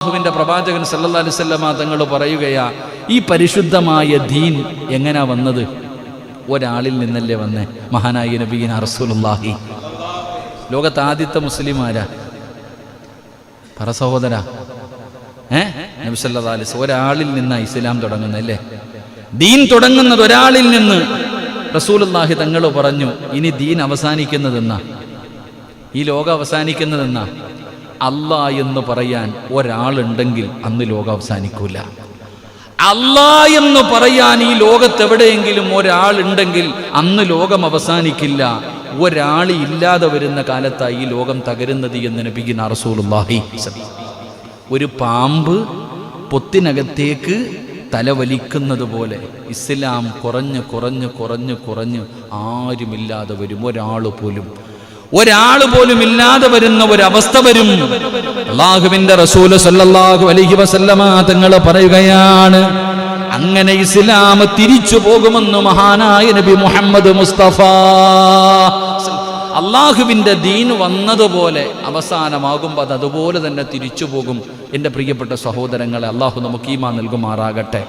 അല്ലാഹുവിന്റെ പ്രവാചകൻ സല്ലല്ലാഹു അലൈഹി വസല്ലമ തങ്ങൾ പറയുകയാ, ഈ പരിശുദ്ധമായ ദീൻ എങ്ങനെയാ വന്നത്? ഒരാളിൽ നിന്നല്ലേ വന്നേ. മഹാനായ നബിയിന റസൂലുള്ളാഹി. ലോകത്ത് ആദ്യത്തെ മുസ്ലിമാരാ പറ സഹോദര, നബി സല്ലല്ലാഹു അലൈഹി വസല്ലം ഒരാളിൽ നിന്നാ ഇസ്ലാം തുടങ്ങുന്നല്ലേ. ദീൻ തുടങ്ങുന്നത് ഒരാളിൽ നിന്ന്. റസൂലുള്ളാഹി തങ്ങൾ പറഞ്ഞു, ഇനി ദീൻ അവസാനിക്കുന്നതെന്നാ, ഈ ലോകം അവസാനിക്കുന്നതെന്നാ? അല്ലാ എന്ന് പറയാൻ ഒരാളുണ്ടെങ്കിൽ അന്ന് ലോകം അവസാനിക്കൂല. അല്ലാ എന്ന് പറയാൻ ഈ ലോകത്തെവിടെയെങ്കിലും ഒരാളുണ്ടെങ്കിൽ അന്ന് ലോകം അവസാനിക്കില്ല. ഒരാൾ ഇല്ലാതെ വരുന്ന കാലത്തായി ഈ ലോകം തകരുന്നത് എന്ന് നബിയിന റസൂലുള്ളാഹി. ഒരു പാമ്പ് പൊത്തിനകത്തേക്ക് തലവലിക്കുന്നത് പോലെ ഇസ്ലാം കുറഞ്ഞ് കുറഞ്ഞ് കുറഞ്ഞ് കുറഞ്ഞ് ആരുമില്ലാതെ വരും. ഒരാൾ പോലും ഇല്ലാതെ വരുന്ന ഒരവസ്ഥ വരും. അല്ലാഹുവിന്റെ റസൂൽ സല്ലല്ലാഹു അലൈഹി വസല്ലമ തങ്ങൾ പറയുകയാണ്, അങ്ങനെ ഇസ്ലാം തിരിച്ചു പോകുമെന്ന് മഹാനായ നബി മുഹമ്മദ് മുസ്തഫ. അള്ളാഹുവിന്റെ ദീൻ വന്നതുപോലെ അവസാനമാകുമ്പോൾ അത് അതുപോലെ തന്നെ തിരിച്ചു പോകും. എൻ്റെ പ്രിയപ്പെട്ട സഹോദരങ്ങളെ, അള്ളാഹു നമുക്ക് ഈമാൻ നൽകുമാറാകട്ടെ.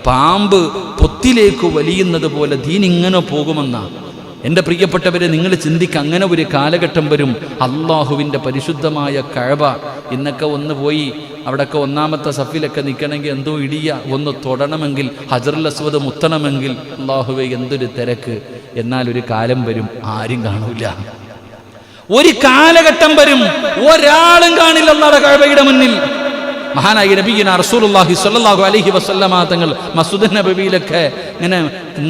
പാമ്പ് പൊത്തിലേക്ക് വലിയുന്നത് പോലെ ദീൻ ഇങ്ങനെ പോകുമെന്നാണ്. എൻ്റെ പ്രിയപ്പെട്ടവരെ, നിങ്ങൾ ചിന്തിക്കുക, അങ്ങനെ ഒരു കാലഘട്ടം വരും. അള്ളാഹുവിൻ്റെ പരിശുദ്ധമായ കഅബ ഇന്നൊക്കെ ഒന്ന് പോയി അവിടെയൊക്കെ ഒന്നാമത്തെ സഫിലൊക്കെ നിൽക്കണമെങ്കിൽ എന്തോ ഇടിയ, ഒന്ന് തൊടണമെങ്കിൽ ഹജറുൽ അസ്വദ് മുത്തണമെങ്കിൽ അള്ളാഹുവേ എന്തൊരു തിരക്ക്. എന്നാൽ ഒരു കാലം വരും ആരും കാണൂല. ഒരു കാലഘട്ടം വരും ഒരാളും കാണില്ല അല്ലാഹുവിന്റെ കഅബയുടെ മുന്നിൽ. മഹാനായ നബിയിന റസൂലുള്ളാഹി സ്വല്ലല്ലാഹു അലൈഹി വസല്ലമ തങ്ങൾ മസ്ജിദ് നബവിയിലൊക്കെ ഇങ്ങനെ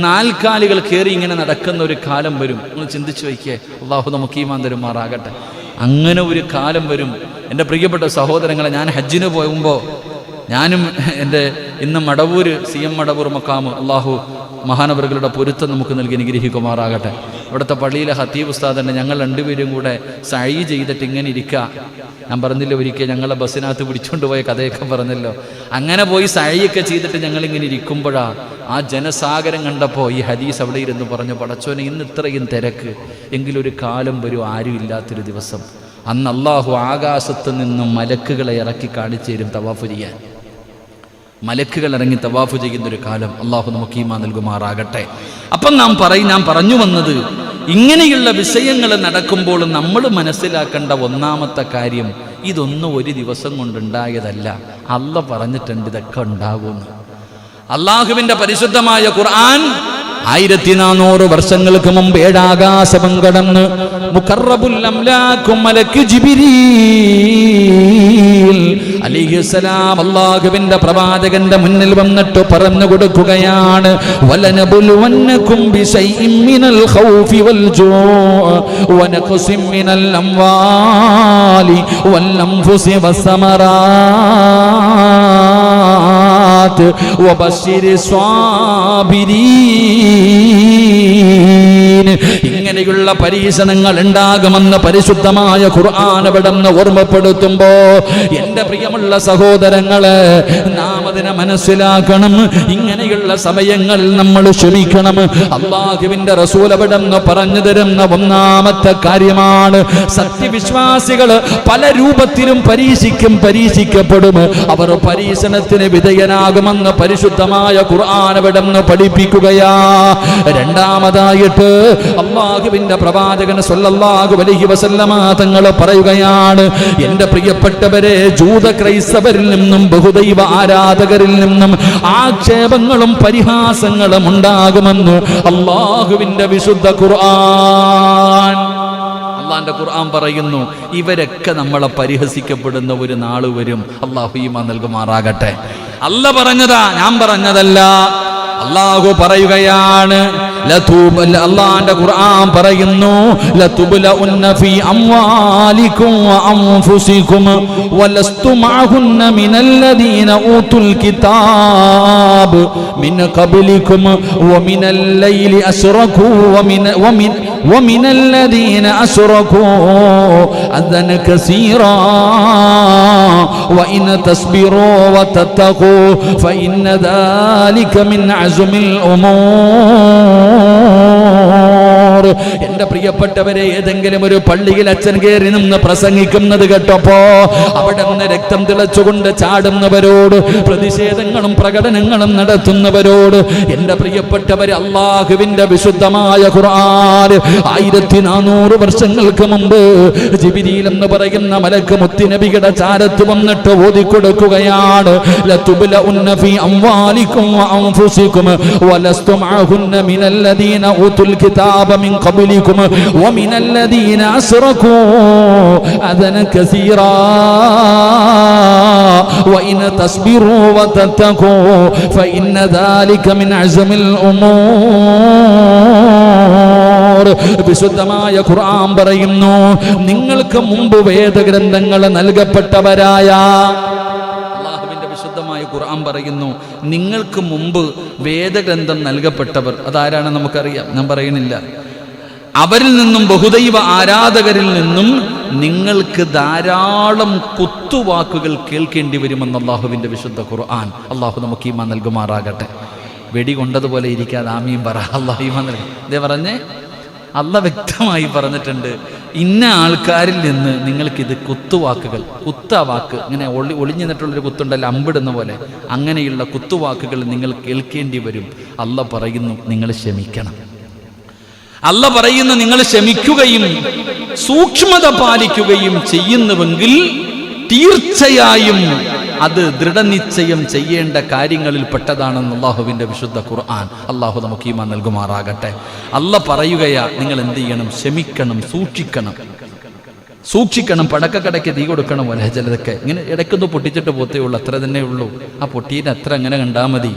നാൽക്കാലികൾ കയറി ഇങ്ങനെ നടക്കുന്ന ഒരു കാലം വരും. നിങ്ങൾ ചിന്തിച്ചു വയ്ക്കേ. അള്ളാഹു നമുക്ക് ഈമാൻ തരുമാറാകട്ടെ. അങ്ങനെ ഒരു കാലം വരും. എൻ്റെ പ്രിയപ്പെട്ട സഹോദരങ്ങളെ, ഞാൻ ഹജ്ജിന് പോകുമ്പോൾ ഞാനും എൻ്റെ ഇന്ന് മടവൂർ CM മടവൂർ മക്കാമ് അള്ളാഹു മഹാനവറുകളുടെ പൊരുത്തം നമുക്ക് നൽകി അനുഗ്രഹിക്കുമാറാകട്ടെ. ഇവിടുത്തെ പള്ളിയിലെ ഹത്തീബ് ഉസ്താദ് തന്നെ ഞങ്ങൾ രണ്ടുപേരും കൂടെ സഅയ് ചെയ്തിട്ട് ഇങ്ങനെ ഇരിക്കുക. ഞാൻ പറഞ്ഞില്ല, ഒരിക്കൽ ഞങ്ങളെ ബസ്സിനകത്ത് പിടിച്ചുകൊണ്ട് പോയ കഥയൊക്കെ പറഞ്ഞല്ലോ. അങ്ങനെ പോയി സഅയൊക്കെ ചെയ്തിട്ട് ഞങ്ങളിങ്ങനെ ഇരിക്കുമ്പോഴാണ് ആ ജനസാഗരം കണ്ടപ്പോൾ ഈ ഹദീസ് അവിടെ ഇരുന്ന് പറഞ്ഞു, പടച്ചോനെ ഇന്ന് ഇത്രയും തിരക്ക്, എങ്കിലൊരു കാലം വരും ആരും ഇല്ലാത്തൊരു ദിവസം. അന്ന് അള്ളാഹു ആകാശത്ത് നിന്നും മലക്കുകളെ ഇറക്കി കാണിച്ചു തരും തവാഫ് ചെയ്യാൻ. മലക്കുകൾ ഇറങ്ങി തവാഫ് ചെയ്യുന്നൊരു കാലം. അള്ളാഹു നമുക്ക് ഈമാൻ നൽകുമാറാകട്ടെ. അപ്പം ഞാൻ പറഞ്ഞു വന്നത്, ഇങ്ങനെയുള്ള വിഷയങ്ങൾ നടക്കുമ്പോൾ നമ്മൾ മനസ്സിലാക്കേണ്ട ഒന്നാമത്തെ കാര്യം, ഇതൊന്നും ഒരു ദിവസം കൊണ്ടുണ്ടായതല്ല. അള്ളാഹ് പറഞ്ഞിട്ടുണ്ട് ഇതൊക്കെ ഉണ്ടാകുമെന്ന്. അള്ളാഹുവിന്റെ പരിശുദ്ധമായ ഖുർആൻ 1400 വർഷങ്ങൾക്ക് മുമ്പ് ഏഴാകാശം കടന്ന് മുഖറബുൽ അംലാഖ് മലക്ക് ജിബ്രീൽ അലൈഹിസ്സലാം അല്ലാഹുവിന്റെ പ്രവാചകന്റെ മുന്നിൽ വന്നിട്ട് പറഞ്ഞു കൊടുക്കുകയാണ്, വലനബുലുവന്നകും ബിശൈഇൻ മിനൽ ഖൗഫി വൽ ജൂഅ് വനഖസിൻ മിനൽ അംവാലി വൽ അൻഫുസി വസ്സമറാത്ത് വബശ്ശിരി സ്വാബിരീൻ. ഇങ്ങനെയുള്ള പരീക്ഷണങ്ങൾ ഉണ്ടാകുമെന്ന് പരിശുദ്ധമായ ഖുർആൻ അവിടുന്ന് ഓർമ്മപ്പെടുത്തുമ്പോ, എൻ്റെ പ്രിയമുള്ള സഹോദരങ്ങളെ, നാം അതിനെ മനസ്സിലാക്കണം. ഇങ്ങനെയുള്ള സമയങ്ങളിൽ നമ്മൾ ക്ഷമിക്കണം. അല്ലാഹുവിന്റെ റസൂൽ അവിടുന്ന് പറഞ്ഞു തരുന്ന ഒന്നാമത്തെ കാര്യമാണ്, സത്യവിശ്വാസികൾ പല രൂപത്തിലും പരീക്ഷിക്കപ്പെടും. അവർ പരീക്ഷണത്തിന് വിധേയനാകുമെന്ന് പരിശുദ്ധമായ ഖുർആൻ അവിടുന്ന് പഠിപ്പിക്കുകയാ. രണ്ടാമതായിട്ട് അല്ലാഹുവിന്റെ പ്രവാചകൻ സ്വല്ലല്ലാഹു അലൈഹി വസല്ലമ തങ്ങൾ പറയുകയാണ്, എൻ്റെ പ്രിയപ്പെട്ടവരെ, ജൂത ക്രൈസ്തവരിൽ നിന്നും ബഹുദൈവ ആരാധകരിൽ നിന്നും ആക്ഷേപങ്ങളും പരിഹാസങ്ങളും ഉണ്ടാകുമെന്ന് അല്ലാഹുവിന്റെ വിശുദ്ധ ഖുർആൻ. അള്ളാന്റെ ഖുർആൻ പറയുന്നു, ഇവരൊക്കെ നമ്മളെ പരിഹസിക്കപ്പെടുന്ന ഒരു നാള് വരും. അല്ലാഹു ഈമാൻ നൽകുമാറാകട്ടെ. അല്ല പറഞ്ഞതാ, ഞാൻ പറഞ്ഞതല്ല. അല്ലാഹു പറയുകയാണ്, അല്ലാഹുവിന്റെ ഖുർആൻ പറയുന്നു, ലതുബ്ലഉന്ന ഫീ അംവാലികും വഅൻഫുസികും വലസ്തു മഅഹുന്ന മിനല്ലദീന ഊതുൽ കിതാബ് മിൻ ഖബ്ലികും വമിനൽ ലൈലി അശ്റകൂ വമിനല്ലദീന അശ്റകൂ അദൻ കസീറാ വഇൻ തസ്ബിറൂ വതത്തഖൂ ഫഇന്ന ദാലിക മിൻ അസ്മിൽ ഉമൂർ. എന്റെ പ്രിയപ്പെട്ടവരെ, ഏതെങ്കിലും ഒരു പള്ളിയിൽ അച്ഛൻ കയറി നിന്ന് പ്രസംഗിക്കുന്നത് കേട്ടപ്പോ അവിടെ നിന്ന് രക്തം തിളച്ചുകൊണ്ട് ചാടുന്നവരോട്, പ്രതിഷേധങ്ങളും പ്രകടനങ്ങളും നടത്തുന്നവരോട്, എന്റെ പ്രിയപ്പെട്ടവരെ, അള്ളാഹുവിന്റെ വിശുദ്ധമായ ഖുർആൻ 1400 വർഷങ്ങൾക്ക് മുമ്പ് ജിബ്രീൽ എന്ന് പറയുന്ന മലക്ക് മുത്തുനബിയുടെ ചാരത്ത് വന്നിട്ട് ഓതിക്കൊടുക്കുകയാണ്. ലതുബ്ലഉന്ന ഫീ അംവാലികും വഅൻഫുസികും വലസ്തും അഹുന്ന മിനല്ലദീന ഊതുൽ കിതാബ മിൻ ഖബ്ലികും വമിനല്ലദീന അസ്റകൂ അദന കസീറാ വഇൻ തസ്ബിറൂ വതത്തഖൂ ഫഇന്ന ദാലിക മിൻ അസ്മിൽ ഉമൂർ. വിശുദ്ധമായ ഖുർആൻ പറയുന്നു, നിങ്ങൾക്ക് മുമ്പ് വേദഗ്രന്ഥങ്ങൾ നൽകപ്പെട്ടവരായ, അല്ലാഹുവിന്റെ വിശുദ്ധമായ ഖുർആൻ പറയുന്നു, നിങ്ങൾക്ക് മുമ്പ് വേദഗ്രന്ഥം നൽകപ്പെട്ടവർ അതാരാണ് നമുക്കറിയാം, ഞാൻ പറയുന്നില്ല. അവരിൽ നിന്നും, ബഹുദൈവ ആരാധകരിൽ നിന്നും നിങ്ങൾക്ക് ധാരാളം കുത്തുവാക്കുകൾ കേൾക്കേണ്ടി വരുമെന്ന് അല്ലാഹുവിന്റെ വിശുദ്ധ ഖുർആൻ. അല്ലാഹു നമുക്ക് ഈമാൻ നൽകുമാറാകട്ടെ. വെടി കൊണ്ടതുപോലെ ഇരിക്കാതെ ആമീൻ പറ. അല്ലാഹു ഈമാൻ നൽകും. ഇതേ പറഞ്ഞേ, അല്ലാഹ് വ്യക്തമായി പറഞ്ഞിട്ടുണ്ട്, ഇന്ന ആൾക്കാരിൽ നിന്ന് നിങ്ങൾക്കിത് കുത്തുവാക്കുകൾ, കുത്തവാക്ക്, ഇങ്ങനെ ഒളിഞ്ഞു നിന്നിട്ടുള്ളൊരു കുത്തുണ്ടല്ലോ, അമ്പിടുന്ന പോലെ, അങ്ങനെയുള്ള കുത്തുവാക്കുകൾ നിങ്ങൾ കേൾക്കേണ്ടി വരും. അല്ലാഹ് പറയുന്നു, നിങ്ങൾ ക്ഷമിക്കണം. അല്ലാഹ് പറയുന്നു, നിങ്ങൾ ക്ഷമിക്കുകയും സൂക്ഷ്മത പാലിക്കുകയും ചെയ്യുന്നുവെങ്കിൽ തീർച്ചയായും അത് ദൃഢനിശ്ചയം ചെയ്യേണ്ട കാര്യങ്ങളിൽ പെട്ടതാണെന്ന് അല്ലാഹുവിന്റെ വിശുദ്ധ ഖുർആൻ. അല്ലാഹു നമുക്ക് ഈമാൻ നൽകുമാറാകട്ടെ. അല്ലാഹ് പറയുകയാ, നിങ്ങൾ എന്ത് ചെയ്യണം? ക്ഷമിക്കണം, സൂക്ഷിക്കണം. പടക്കക്കടയ്ക്ക് തീ കൊടുക്കണം പോലെ ചിലതൊക്കെ ഇങ്ങനെ ഇടയ്ക്കൊന്ന് പൊട്ടിച്ചിട്ട് പോത്തേ ഉള്ളൂ, അത്ര തന്നെ ഉള്ളൂ. ആ പൊട്ടീരിന് അത്ര അങ്ങനെ കണ്ടാൽ മതി.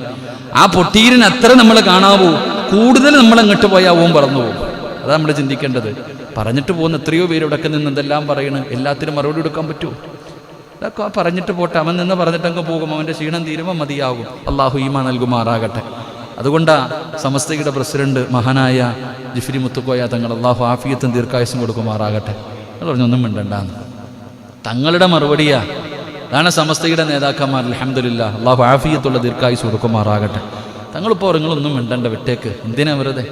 ആ പൊട്ടീരിന് അത്ര നമ്മൾ കാണാവൂ. കൂടുതൽ നമ്മൾ അങ്ങോട്ട് പോയാൽ ഓൻ പറന്നു പോകും. അതാ നമ്മൾ ചിന്തിക്കേണ്ടത്. പറഞ്ഞിട്ട് പോകുന്ന എത്രയോ പേര് ഇവിടൊക്കെ നിന്ന് എന്തെല്ലാം പറയണം, എല്ലാത്തിനും മറുപടി കൊടുക്കാൻ പറ്റുമോ? ഇതൊക്കെ പറഞ്ഞിട്ട് പോട്ടെ, അവൻ നിന്ന് പറഞ്ഞിട്ടങ്ങ് പോകും, അവൻ്റെ ക്ഷീണം തീരുമ്പോൾ മതിയാകും. അള്ളാഹു ഈമാൻ നൽകുമാറാകട്ടെ. അതുകൊണ്ടാ സമസ്തയുടെ പ്രസിഡന്റ് മഹാനായ ജിഫ്രി മുത്തുക്കോയ തങ്ങൾ, അള്ളാഹു ആഫിയത്തും ദീർഘായുസും കൊടുക്കുമാറാകട്ടെ. നിങ്ങൾ പറഞ്ഞൊന്നും മിണ്ടണ്ടാന്ന്. തങ്ങളുടെ മറുപടിയാ. അതാണ് സമസ്തയുടെ നേതാക്കന്മാർ. അൽഹംദുലില്ലാഹ്, അള്ളാഹു ആഫിയത്തുള്ള ദീർഘായുസ് കൊടുക്കുമാറാകട്ടെ. തങ്ങളിപ്പോൾ നിങ്ങളൊന്നും മിണ്ടണ്ട, വിട്ടേക്ക്. എന്തിനാ വെറുതെ?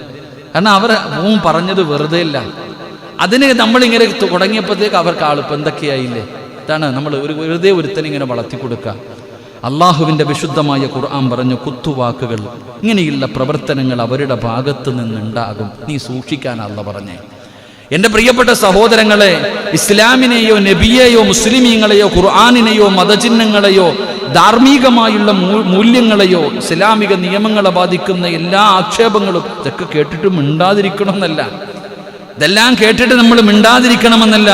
കാരണം അവർ പറഞ്ഞത് വെറുതെ ഇല്ല. അതിന് നമ്മളിങ്ങനെ തുടങ്ങിയപ്പോഴത്തേക്ക് അവർക്ക് ആളിപ്പോൾ എന്തൊക്കെയായില്ലേ? ഇതാണ് നമ്മൾ വെറുതെ ഒരുത്തനിങ്ങനെ വളർത്തി കൊടുക്കുക. അള്ളാഹുവിൻ്റെ വിശുദ്ധമായ ഖുർആൻ പറഞ്ഞു, കുത്തുവാക്കുകൾ, ഇങ്ങനെയുള്ള പ്രവർത്തനങ്ങൾ അവരുടെ ഭാഗത്ത് നിന്നുണ്ടാകും, നീ സൂക്ഷിക്കാനല്ല പറഞ്ഞേ. എൻ്റെ പ്രിയപ്പെട്ട സഹോദരങ്ങളെ, ഇസ്ലാമിനെയോ നബിയെയോ മുസ്ലിമീങ്ങളെയോ ഖുർആനിനെയോ മതചിഹ്നങ്ങളെയോ ധാർമ്മികമായുള്ള മൂല്യങ്ങളെയോ ഇസ്ലാമിക നിയമങ്ങളെ ബാധിക്കുന്ന എല്ലാ ആക്ഷേപങ്ങളും ഇതൊക്കെ കേട്ടിട്ട് മിണ്ടാതിരിക്കണമെന്നല്ല, ഇതെല്ലാം കേട്ടിട്ട് നമ്മൾ മിണ്ടാതിരിക്കണമെന്നല്ല.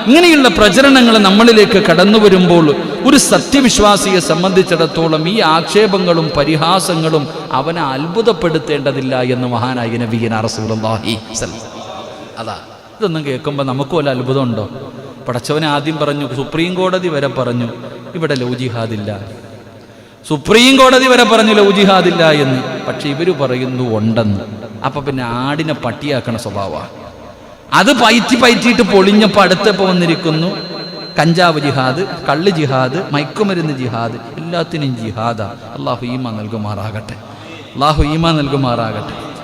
ഇങ്ങനെയുള്ള പ്രചരണങ്ങൾ നമ്മളിലേക്ക് കടന്നു വരുമ്പോൾ ഒരു സത്യവിശ്വാസിയെ സംബന്ധിച്ചിടത്തോളം ഈ ആക്ഷേപങ്ങളും പരിഹാസങ്ങളും അവനെ അത്ഭുതപ്പെടുത്തേണ്ടതില്ല എന്ന് മഹാനായ നബിയുനാ റസൂലുള്ളാഹി സ്വല്ലല്ലാഹു. അതാ, ഇതൊന്നും കേൾക്കുമ്പോൾ നമുക്ക് വല്ല അത്ഭുതമുണ്ടോ? പടച്ചവനെ ആദ്യം പറഞ്ഞു, സുപ്രീം കോടതി വരെ പറഞ്ഞു ഇവിടെ ലൗ ജിഹാദില്ല, സുപ്രീം കോടതി വരെ പറഞ്ഞു ലൗ ജിഹാദില്ല എന്ന്. പക്ഷെ ഇവര് പറയുന്നു ഉണ്ടെന്ന്. അപ്പൊ പിന്നെ ആടിനെ പട്ടിയാക്കണ സ്വഭാവമാണ്. അത് പയറ്റിയിട്ട് പൊളിഞ്ഞപ്പോൾ അടുത്തപ്പോൾ വന്നിരിക്കുന്നു കഞ്ചാവ് ജിഹാദ്, കള്ള് ജിഹാദ്, മയക്കുമരുന്ന് ജിഹാദ്, എല്ലാത്തിനും ജിഹാദാ. അള്ളാഹു ഈമാൻ നൽകുമാറാകട്ടെ.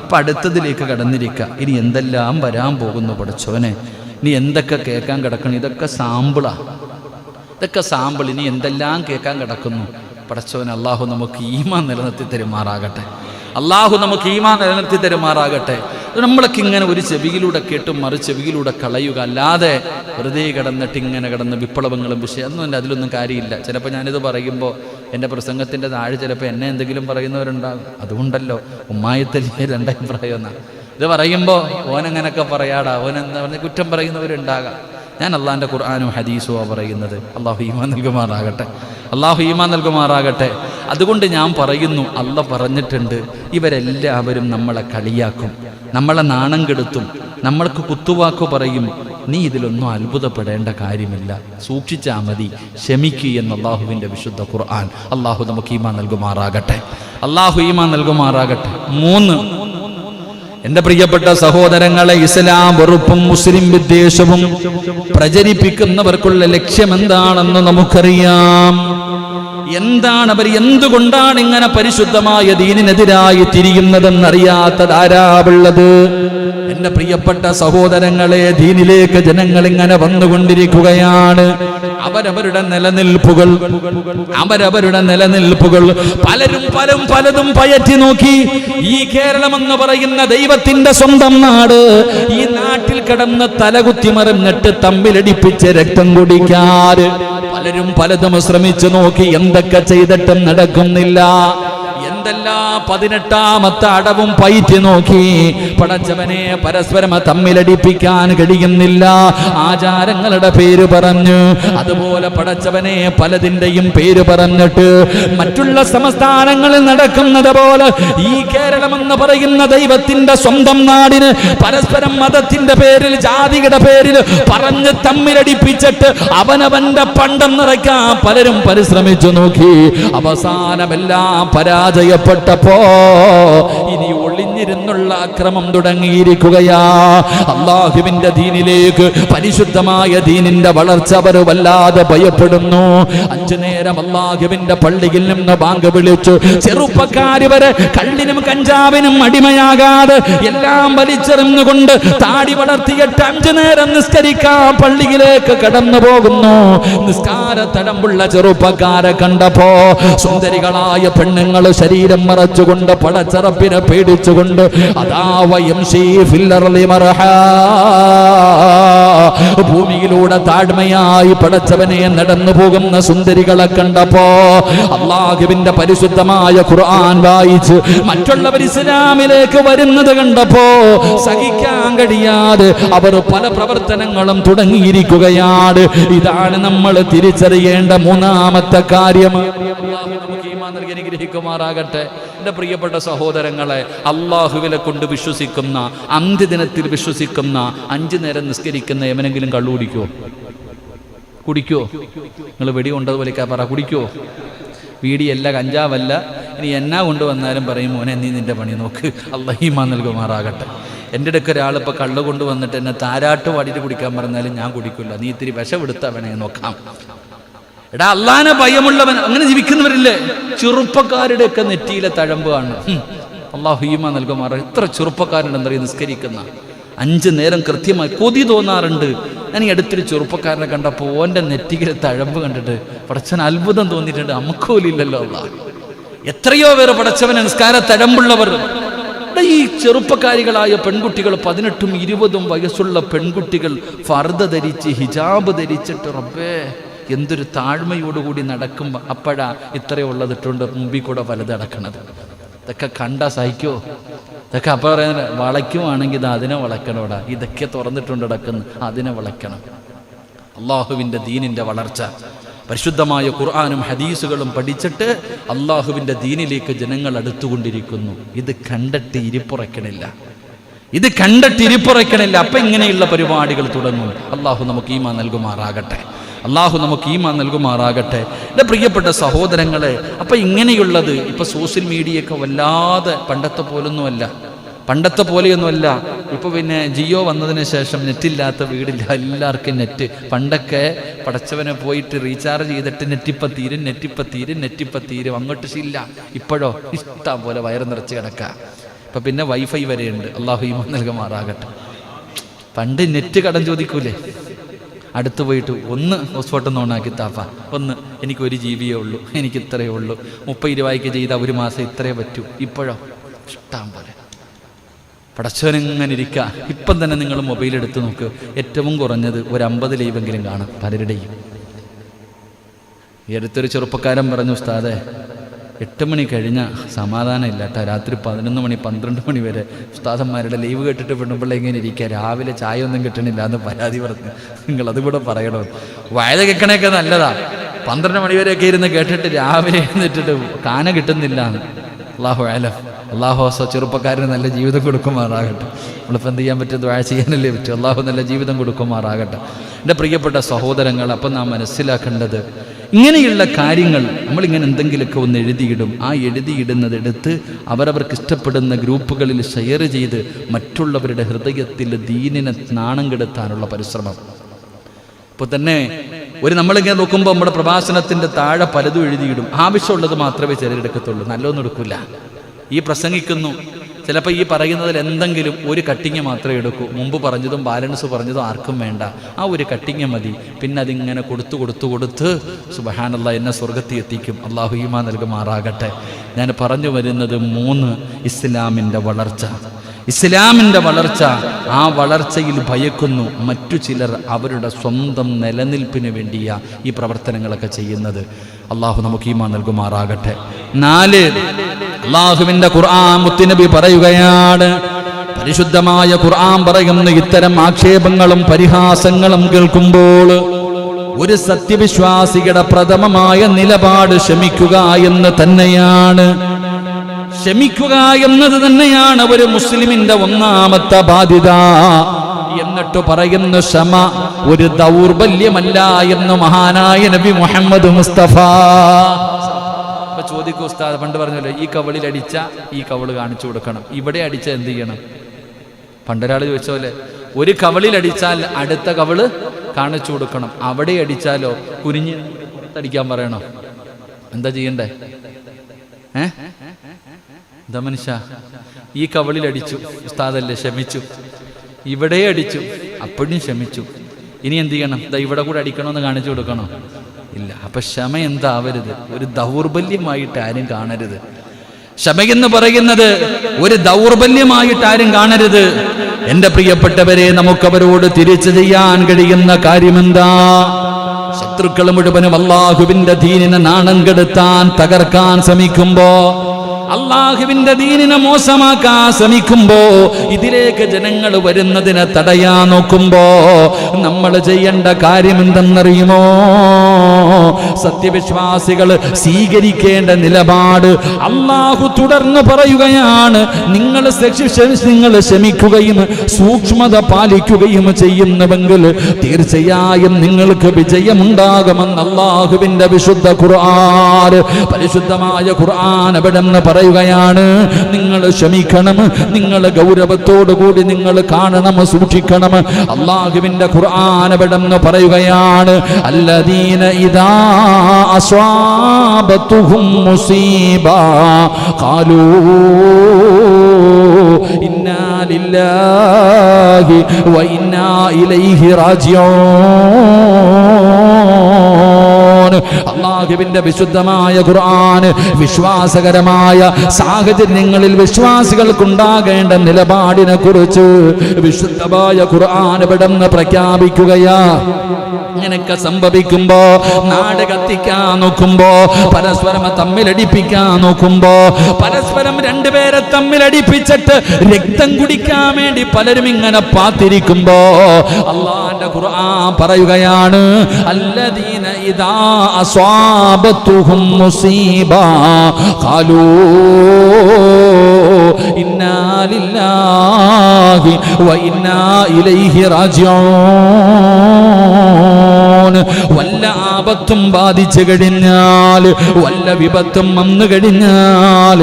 അപ്പം അടുത്തതിലേക്ക് കടന്നിരിക്കുക. ഇനി എന്തെല്ലാം വരാൻ പോകുന്നു പടച്ചോനെ, ഇനി എന്തൊക്കെ കേൾക്കാൻ കിടക്കണം. ഇതൊക്കെ സാമ്പിളാ, ഇനി എന്തെല്ലാം കേൾക്കാൻ കിടക്കുന്നു പടച്ചോനെ. അള്ളാഹു നമുക്ക് ഈമാൻ നിലനിർത്തി തരുമാറാകട്ടെ. നമ്മളൊക്കെ ഇങ്ങനെ ഒരു ചെവിയിലൂടെ കേട്ടും മറു ചെവിയിലൂടെ കളയുക, അല്ലാതെ വെറുതെ കിടന്നിട്ട് ഇങ്ങനെ കിടന്ന് വിപ്ലവങ്ങളും വിഷയമൊന്നും അതിലൊന്നും കാര്യമില്ല. ചിലപ്പോൾ ഞാനിത് പറയുമ്പോൾ എൻ്റെ പ്രസംഗത്തിൻ്റെ താഴെ ചിലപ്പോൾ എന്നെ എന്തെങ്കിലും പറയുന്നവരുണ്ടാകും. അതുകൊണ്ടല്ലോ ഉമ്മായത്തല്ലേ രണ്ടഭിപ്രായം എന്നാണ്. ഇത് പറയുമ്പോൾ ഓനങ്ങനൊക്കെ പറയാടാ, ഓനെന്താ പറഞ്ഞ് കുറ്റം പറയുന്നവരുണ്ടാകാം. ഞാൻ അള്ളാഹിൻ്റെ ഖുർആനും ഹദീസുവാ പറയുന്നത്. അള്ളാഹു ഈമാൻ നൽകുമാറാകട്ടെ. അതുകൊണ്ട് ഞാൻ പറയുന്നു, അള്ളാഹ് പറഞ്ഞിട്ടുണ്ട്, ഇവരെല്ലാവരും നമ്മളെ കളിയാക്കും, നമ്മളെ നാണം കെടുത്തും, നമ്മൾക്ക് കുത്തുവാക്കു പറയും. നീ ഇതിലൊന്നും അത്ഭുതപ്പെടേണ്ട കാര്യമില്ല, സൂക്ഷിച്ചാൽ മതി, ക്ഷമിക്കുക എന്ന് അള്ളാഹുവിൻ്റെ വിശുദ്ധ ഖുർആൻ. അള്ളാഹു നമുക്ക് ഈമാൻ നൽകുമാറാകട്ടെ. 3, എൻ്റെ പ്രിയപ്പെട്ട സഹോദരങ്ങളെ, ഇസ്ലാം വെറുപ്പും മുസ്ലിം വിദ്വേഷവും പ്രചരിപ്പിക്കുന്നവർക്കുള്ള ലക്ഷ്യം എന്താണെന്ന് നമുക്കറിയാം. എന്താണ് അവർ, എന്തുകൊണ്ടാണ് ഇങ്ങനെ പരിശുദ്ധമായ ദീനിനെതിരായി തിരിയുന്നതെന്നറിയാത്തതാരാവുള്ളത്? എന്റെ പ്രിയപ്പെട്ട സഹോദരങ്ങളെ, ദീനിലേക്ക് ജനങ്ങൾ ഇങ്ങനെ വന്നുകൊണ്ടിരിക്കുകയാണ്. അവരവരുടെ നിലനിൽപ്പുകൾ പലതും പയറ്റി നോക്കി. ഈ കേരളം എന്ന് പറയുന്ന ദൈവത്തിന്റെ സ്വന്തം നാട്, ഈ നാട്ടിൽ കിടന്ന് തലകുത്തി മറിഞ്ഞിട്ട് തമ്മിലടിപ്പിച്ച് രക്തം കുടിക്കാറ് പലതും ശ്രമിച്ചു നോക്കി. എന്തൊക്കെ ചെയ്തിട്ടും നടക്കുന്നില്ല. എന്തെല്ലാം 18ാമത്തെ അടവും പയറ്റി നോക്കി. പടച്ചവനെ, പരസ്പരം തമ്മിലടിപ്പിക്കാൻ കഴിയുന്നില്ല. ആചാരങ്ങളുടെ പേര് പറഞ്ഞു, അതുപോലെ പടച്ചവനെ പലതിൻ്റെയും പേര് പറഞ്ഞിട്ട് മറ്റുള്ള സംസ്ഥാനങ്ങളിൽ നടക്കുന്നത് പോലെ ഈ കേരളം എന്ന് പറയുന്ന ദൈവത്തിന്റെ സ്വന്തം നാടിന് പരസ്പരം മതത്തിന്റെ പേരിൽ, ജാതിയുടെ പേരിൽ പറഞ്ഞ് തമ്മിലടിപ്പിച്ചിട്ട് അവനവന്റെ പണ്ടം നിറയ്ക്കാൻ പലരും പരിശ്രമിച്ചു നോക്കി. അവസാനമെല്ലാം പരാജയപ്പെട്ടപ്പോ ഇനി ഒളിഞ്ഞിരുന്നുള്ള അക്രമം തുടങ്ങിയിരിക്കുകയാ. അല്ലാഹുവിന്റെ ദീനിലേക്ക്, പരിശുദ്ധമായ ദീനിന്റെ വളർച്ച അവർ വല്ലാതെ ഭയപ്പെടുന്നു. 5 നേരം അല്ലാഹുവിന്റെ പള്ളിയിൽ നിന്ന് ബാങ്ക് വിളിച്ചു ചെറുപ്പക്കാര് വരെ കള്ളിനും കഞ്ചാവിനും അടിമയാകാതെ എല്ലാം വലിച്ചെറിഞ്ഞുകൊണ്ട് താടി വളർത്തിയിട്ട് 5 നേരം നിസ്കരിക്കാൻ പള്ളിയിലേക്ക് കടന്നു പോകുന്നു. നിസ്കാര തടമ്പുള്ള ചെറുപ്പക്കാരെ കണ്ടപ്പോ സുന്ദരികളായ പെണ്ണുങ്ങൾ ശരീരം മറച്ചുകൊണ്ട് പടച്ചറപ്പിനെ പേടിച്ചുകൊണ്ട് ഭൂമിയിലൂടെ താഴ്മയായി പടച്ചവനെ നടന്നു പോകുന്ന സുന്ദരികളെ കണ്ടപ്പോ അല്ലാഹുവിന്റെ പരിശുദ്ധമായ ഖുർആൻ വായിച്ച് മറ്റുള്ളവർ ഇസ്ലാമിലേക്ക് വരുന്നത് കണ്ടപ്പോ സഹിക്കാൻ കഴിയാതെ അവർ പല പ്രവർത്തനങ്ങളും തുടങ്ങിയിരിക്കുകയാണ്. ഇതാണ് നമ്മൾ തിരിച്ചറിയേണ്ട 3ാമത്തെ കാര്യം. നമുക്ക് ഈമാൻ നൽകി അനുഗ്രഹിക്കുമാറാകട്ടെ. എൻ്റെ പ്രിയപ്പെട്ട സഹോദരങ്ങളെ, അള്ളാഹുവിനെ കൊണ്ട് വിശ്വസിക്കുന്ന, അന്ത്യദിനത്തിൽ വിശ്വസിക്കുന്ന, 5 നേരം നിസ്കരിക്കുന്ന എവനെങ്കിലും കള്ളു കുടിക്കോ? നിങ്ങൾ വെടി കൊണ്ടതുപോലെ പറ, കുടിക്കോ? വീടിയല്ല, കഞ്ചാവല്ല. ഇനി എന്നാ കൊണ്ടുവന്നാലും പറയും, മോനെ നീ നിന്റെ പണി നോക്ക്. അല്ലാഹു ഈമാൻ നൽകുമാറാകട്ടെ. എൻ്റെ അടുക്ക ഒരാളിപ്പോൾ കള്ളു കൊണ്ടുവന്നിട്ട് എന്നെ താരാട്ട് പാടിയിട്ട് കുടിക്കാൻ പറഞ്ഞാലും ഞാൻ കുടിക്കില്ല. നീ ഇത്തിരി വിഷമെടുത്താ വേണേ നോക്കാം. എടാ, അള്ളാനെ ഭയമുള്ളവൻ, അങ്ങനെ ജീവിക്കുന്നവരില്ലേ? ചെറുപ്പക്കാരുടെയൊക്കെ നെറ്റിയിലെ തഴമ്പ് കാണും. അല്ലാഹു ഈമാൻ നൽകുമാറ. എത്ര ചെറുപ്പക്കാരുണ്ടെന്നറിയ നിസ്കരിക്കുന്ന 5 നേരം കൃത്യമായി. കൊതി തോന്നാറുണ്ട്. ഞാൻ ഈ അടുത്തൊരു ചെറുപ്പക്കാരനെ കണ്ടപ്പോൾ ഓൻ്റെ നെറ്റിയിലെ തഴമ്പ് കണ്ടിട്ട് പടച്ചവൻ അത്ഭുതം തോന്നിയിട്ടുണ്ട്. അമ്മക്കോലില്ലല്ലോ അല്ലാഹ്. എത്രയോ പേര് പടച്ചവനെ നിസ്കാര തഴമ്പുള്ളവർ. ഈ ചെറുപ്പക്കാരികളായ പെൺകുട്ടികൾ, 18ഉം 20ഉം വയസ്സുള്ള പെൺകുട്ടികൾ ഫർദ ധരിച്ച്, ഹിജാബ് ധരിച്ചിട്ട്, റബ്ബേ എന്തൊരു താഴ്മയോടുകൂടി നടക്കുമ്പോൾ അപ്പോഴാ ഇത്രയുള്ളതിട്ടുണ്ട് മുമ്പിൽ കൂടെ വലുത് അടക്കണത്. ഇതൊക്കെ കണ്ടാ സഹിക്കോ? ഇതൊക്കെ അപ്പോൾ പറയുന്നത് വളയ്ക്കുവാണെങ്കിൽ ഇത് അതിനെ വളയ്ക്കണോടാ. ഇതൊക്കെ തുറന്നിട്ടുണ്ട് കിടക്കുന്നു, അതിനെ വളയ്ക്കണം. അള്ളാഹുവിൻ്റെ ദീനിൻ്റെ വളർച്ച, പരിശുദ്ധമായ ഖുർആനും ഹദീസുകളും പഠിച്ചിട്ട് അള്ളാഹുവിൻ്റെ ദീനിലേക്ക് ജനങ്ങൾ അടുത്തുകൊണ്ടിരിക്കുന്നു. ഇത് കണ്ടിട്ട് ഇരിപ്പുറയ്ക്കണില്ല. അപ്പം ഇങ്ങനെയുള്ള പരിപാടികൾ തുടങ്ങും. അള്ളാഹു നമുക്ക് ഈമാൻ നൽകുമാറാകട്ടെ. എൻ്റെ പ്രിയപ്പെട്ട സഹോദരങ്ങളെ, അപ്പം ഇങ്ങനെയുള്ളത് ഇപ്പം സോഷ്യൽ മീഡിയയൊക്കെ വല്ലാതെ പണ്ടത്തെ പോലെയൊന്നുമല്ല. ഇപ്പോൾ പിന്നെ ജിയോ വന്നതിന് ശേഷം നെറ്റില്ലാത്ത വീടില്ല, എല്ലാവർക്കും നെറ്റ്. പണ്ടൊക്കെ പടച്ചവനെ പോയിട്ട് റീചാർജ് ചെയ്തിട്ട് നെറ്റിപ്പം തീരും അങ്ങോട്ട് ഇല്ല. ഇപ്പോഴോ ഇഷ്ടം പോലെ വയറ് നിറച്ച് കിടക്കുക. ഇപ്പം പിന്നെ വൈഫൈ വരെയുണ്ട്. അല്ലാഹു ഈമാൻ നൽകുമാറാകട്ടെ. പണ്ട് നെറ്റ് കടം ചോദിക്കൂലേ, അടുത്ത് പോയിട്ട് ഒന്ന് ഹോട്ട്സ്പോട്ടൊന്ന് ഓണാക്കി താപ്പ, എനിക്ക് 1 GB ഉള്ളൂ, എനിക്ക് ഇത്രയേ ഉള്ളൂ, 30 രൂപയ്ക്ക് ചെയ്താൽ 1 മാസം ഇത്രയേ പറ്റൂ. ഇപ്പോഴോ ഇഷ്ടം പോലെ പടച്ചവനിങ്ങനെ ഇരിക്കുക. ഇപ്പം തന്നെ നിങ്ങൾ മൊബൈൽ എടുത്ത് നോക്ക്, ഏറ്റവും കുറഞ്ഞത് ഒരു 50 ലൈവെങ്കിലും കാണും പലരുടെയും. ഈ അടുത്തൊരു ചെറുപ്പക്കാരൻ പറഞ്ഞു, ഉസ്താദേ 8 മണി കഴിഞ്ഞാൽ സമാധാനം ഇല്ല കേട്ടോ, രാത്രി 11 മണി 12 മണി വരെ ഉസ്താദന്മാരുടെ ലൈവ് കേട്ടിട്ട് പെണ്ണുമ്പിള്ള ഇങ്ങനെ ഇരിക്കുക, രാവിലെ ചായ ഒന്നും കിട്ടണില്ല എന്ന് പരാതി പറഞ്ഞു. നിങ്ങളതും കൂടെ പറയണം. വായന കേൾക്കണയൊക്കെ നല്ലതാ, 12 മണി വരെയൊക്കെ ഇരുന്ന് കേട്ടിട്ട് രാവിലെ എന്നിട്ടിട്ട് കാന കിട്ടുന്നില്ല. അല്ലാഹു അലം. അല്ലാഹു ചെറുപ്പക്കാരന് നല്ല ജീവിതം കൊടുക്കുമാറാകട്ടെ. നമ്മളിപ്പോൾ എന്ത് ചെയ്യാൻ പറ്റും? ദുആ ചെയ്യാനല്ലേ പറ്റും. അല്ലാഹു നല്ല ജീവിതം കൊടുക്കുമാറാകട്ടെ. എൻ്റെ പ്രിയപ്പെട്ട സഹോദരങ്ങൾ, അപ്പം നാം മനസ്സിലാക്കേണ്ടത് ഇങ്ങനെയുള്ള കാര്യങ്ങൾ നമ്മളിങ്ങനെ എന്തെങ്കിലുമൊക്കെ ഒന്ന് എഴുതിയിടും. ആ എഴുതിയിടുന്നതെടുത്ത് അവരവർക്ക് ഇഷ്ടപ്പെടുന്ന ഗ്രൂപ്പുകളിൽ ഷെയർ ചെയ്ത് മറ്റുള്ളവരുടെ ഹൃദയത്തിൽ ദീനിനെ നാണം കെടുത്താനുള്ള പരിശ്രമം. ഇപ്പോൾ തന്നെ നമ്മളിങ്ങനെ നോക്കുമ്പോൾ നമ്മുടെ പ്രഭാഷണത്തിൻ്റെ താഴെ പലതും എഴുതിയിടും. ആവശ്യമുള്ളത് മാത്രമേ ചിലരെടുക്കത്തുള്ളൂ, നല്ലതൊന്നും എടുക്കില്ല. ഈ പ്രസംഗിക്കുന്നു, ചിലപ്പോൾ ഈ പറയുന്നതിൽ എന്തെങ്കിലും ഒരു കട്ടിങ് മാത്രമേ എടുക്കൂ. മുമ്പ് പറഞ്ഞതും ബാലൻസ് പറഞ്ഞതും ആർക്കും വേണ്ട. ആ ഒരു കട്ടിങ് മതി. പിന്നെ അതിങ്ങനെ കൊടുത്ത് സുബ്ഹാനല്ലാഹ് എന്നെ സ്വർഗത്തിൽ എത്തിക്കും. അള്ളാഹു ഈമാൻ നൽകുമാറാകട്ടെ. ഞാൻ പറഞ്ഞു വരുന്നത് 3 ഇസ്ലാമിൻ്റെ വളർച്ച. ഇസ്ലാമിൻ്റെ വളർച്ച, ആ വളർച്ചയിൽ ഭയക്കുന്നു മറ്റു ചിലർ അവരുടെ സ്വന്തം നിലനിൽപ്പിന് വേണ്ടിയാ ഈ പ്രവർത്തനങ്ങളൊക്കെ ചെയ്യുന്നത്. അള്ളാഹു നമുക്ക് ഈമാൻ നൽകുമാറാകട്ടെ. 4 അള്ളാഹുവിൻ്റെ ഖുർആൻ മുത്തുനബി പറയുകയാണ്, പരിശുദ്ധമായ ഖുർആൻ പറയുന്ന ഇത്തരം ആക്ഷേപങ്ങളും പരിഹാസങ്ങളും കേൾക്കുമ്പോൾ ഒരു സത്യവിശ്വാസിയുടെ പ്രഥമമായ നിലപാട് ക്ഷമിക്കുക എന്ന് തന്നെയാണ്. ക്ഷമിക്കുക എന്നത് തന്നെയാണ് ഒരു മുസ്ലിമിന്റെ ഒന്നാമത്തെ ബാധ്യത. എന്നിട്ട് പറയുന്ന ക്ഷമ ഒരു ദൗർബല്യമല്ല എന്ന് മഹാനായ നബി മുഹമ്മദ് മുസ്തഫ. ഇപ്പൊ ചോദിക്കൂ ഉസ്താദ്, പണ്ട് പറഞ്ഞല്ലോ ഈ കവളിൽ അടിച്ച ഈ കവള് കാണിച്ചു കൊടുക്കണം, ഇവിടെ അടിച്ച എന്ത് ചെയ്യണം? പണ്ടൊരാൾ ചോദിച്ച പോലെ ഒരു കവളിൽ അടിച്ചാൽ അടുത്ത കവള് കാണിച്ചു കൊടുക്കണം, അവിടെ അടിച്ചാലോ കുനിഞ്ഞ് അടിക്കാൻ പറയണോ? എന്താ ചെയ്യണ്ടേ? എന്താ മനുഷ്യ, ഈ കവളിൽ അടിച്ചു, ഉസ്താദല്ലേ ക്ഷമിച്ചു. ഇവിടെ അടിച്ചു, അപ്പോഴും ക്ഷമിച്ചു. ഇനി എന്ത് ചെയ്യണം? ഇവിടെ കൂടെ അടിക്കണമെന്ന് കാണിച്ചു കൊടുക്കണോ? ഇല്ല. അപ്പൊ ക്ഷമ എന്താവരുത്, ഒരു ദൗർബല്യമായിട്ട് ആരും കാണരുത്. ക്ഷമയെന്ന് പറയുന്നത് ഒരു ദൗർബല്യമായിട്ട് ആരും കാണരുത്. എന്റെ പ്രിയപ്പെട്ടവരെ, നമുക്കവരോട് തിരിച്ചു ചെയ്യാൻ കഴിയുന്ന കാര്യമെന്താ? ശത്രുക്കൾ മുഴുവനും അല്ലാഹുവിന്റെ ദീനിനെ നാണം കെടുത്താൻ, തകർക്കാൻ ശ്രമിക്കുമ്പോ, അള്ളാഹുവിന്റെ ദീനിനെ മോശമാക്കാൻ ശ്രമിക്കുമ്പോ, ഇതിലേക്ക് ജനങ്ങൾ വരുന്നതിനെ തടയാൻ നോക്കുമ്പോ നമ്മൾ ചെയ്യേണ്ട കാര്യം എന്തെന്നറിയുമോ? സത്യവിശ്വാസികൾ സ്വീകരിക്കേണ്ട നിലപാട് അള്ളാഹു തുടർന്ന് പറയുകയാണ്, നിങ്ങൾ ക്ഷമിക്കുകയും സൂക്ഷ്മത പാലിക്കുകയും ചെയ്യുന്നുവെങ്കിൽ തീർച്ചയായും നിങ്ങൾക്ക് വിജയമുണ്ടാകുമെന്ന് അള്ളാഹുവിന്റെ വിശുദ്ധ ഖുർആൻ. പരിശുദ്ധമായ ഖുർആൻ അവിടെ പറയുകയാണ്, നിങ്ങൾ ക്ഷമിക്കണം, നിങ്ങൾ ഗൗരവത്തോടു കൂടി നിങ്ങൾ കാണണം, സൂക്ഷിക്കണം. അല്ലാഹുവിന്റെ ഖുർആൻ അവിടെ പറയുകയാണ്, അല്ലദീന ഇദാ അസ്വാബതുഹും മുസീബ ഖാലൂ ഇന്നാ ലില്ലാഹി വ ഇന്നാ ഇലൈഹി റാജിഊൻ. അല്ലാഹുവിന്റെ വിശുദ്ധമായ ഖുർആൻ വിശ്വാസകരമായ സാഹചര്യങ്ങളിൽ വിശ്വാസികൾക്കുണ്ടാകേണ്ട നിലപാടിനെ കുറിച്ച് വിശുദ്ധമായ ഖുർആൻ ഇവിടെ പ്രഖ്യാപിക്കുകയാ. ഇങ്ങനെയൊക്കെ സംഭവിക്കുമ്പോ, നാട് കത്തിക്കാൻ നോക്കുമ്പോ, പരസ്പരം തമ്മിലടിപ്പിക്കാൻ നോക്കുമ്പോ, പരസ്പരം രണ്ടുപേരെ തമ്മിലടിപ്പിച്ചിട്ട് രക്തം കുടിക്കാൻ വേണ്ടി പലരും ഇങ്ങനെ പാത്തിരിക്കുമ്പോ അല്ലാഹുവിന്റെ ഖുർആൻ പറയുകയാണ്, അല്ലദീന ഇദാ അസ്വാബതുഹും മുസീബ ഖാലൂ ഇന്നാ ലില്ലാഹി വ ഇന്നാ ഇലൈഹി റാജിഊൻ. വല്ല ആപത്തും ബാധിച്ചു കഴിഞ്ഞാൽ, വല്ല വിപത്തും വന്നു കഴിഞ്ഞാൽ,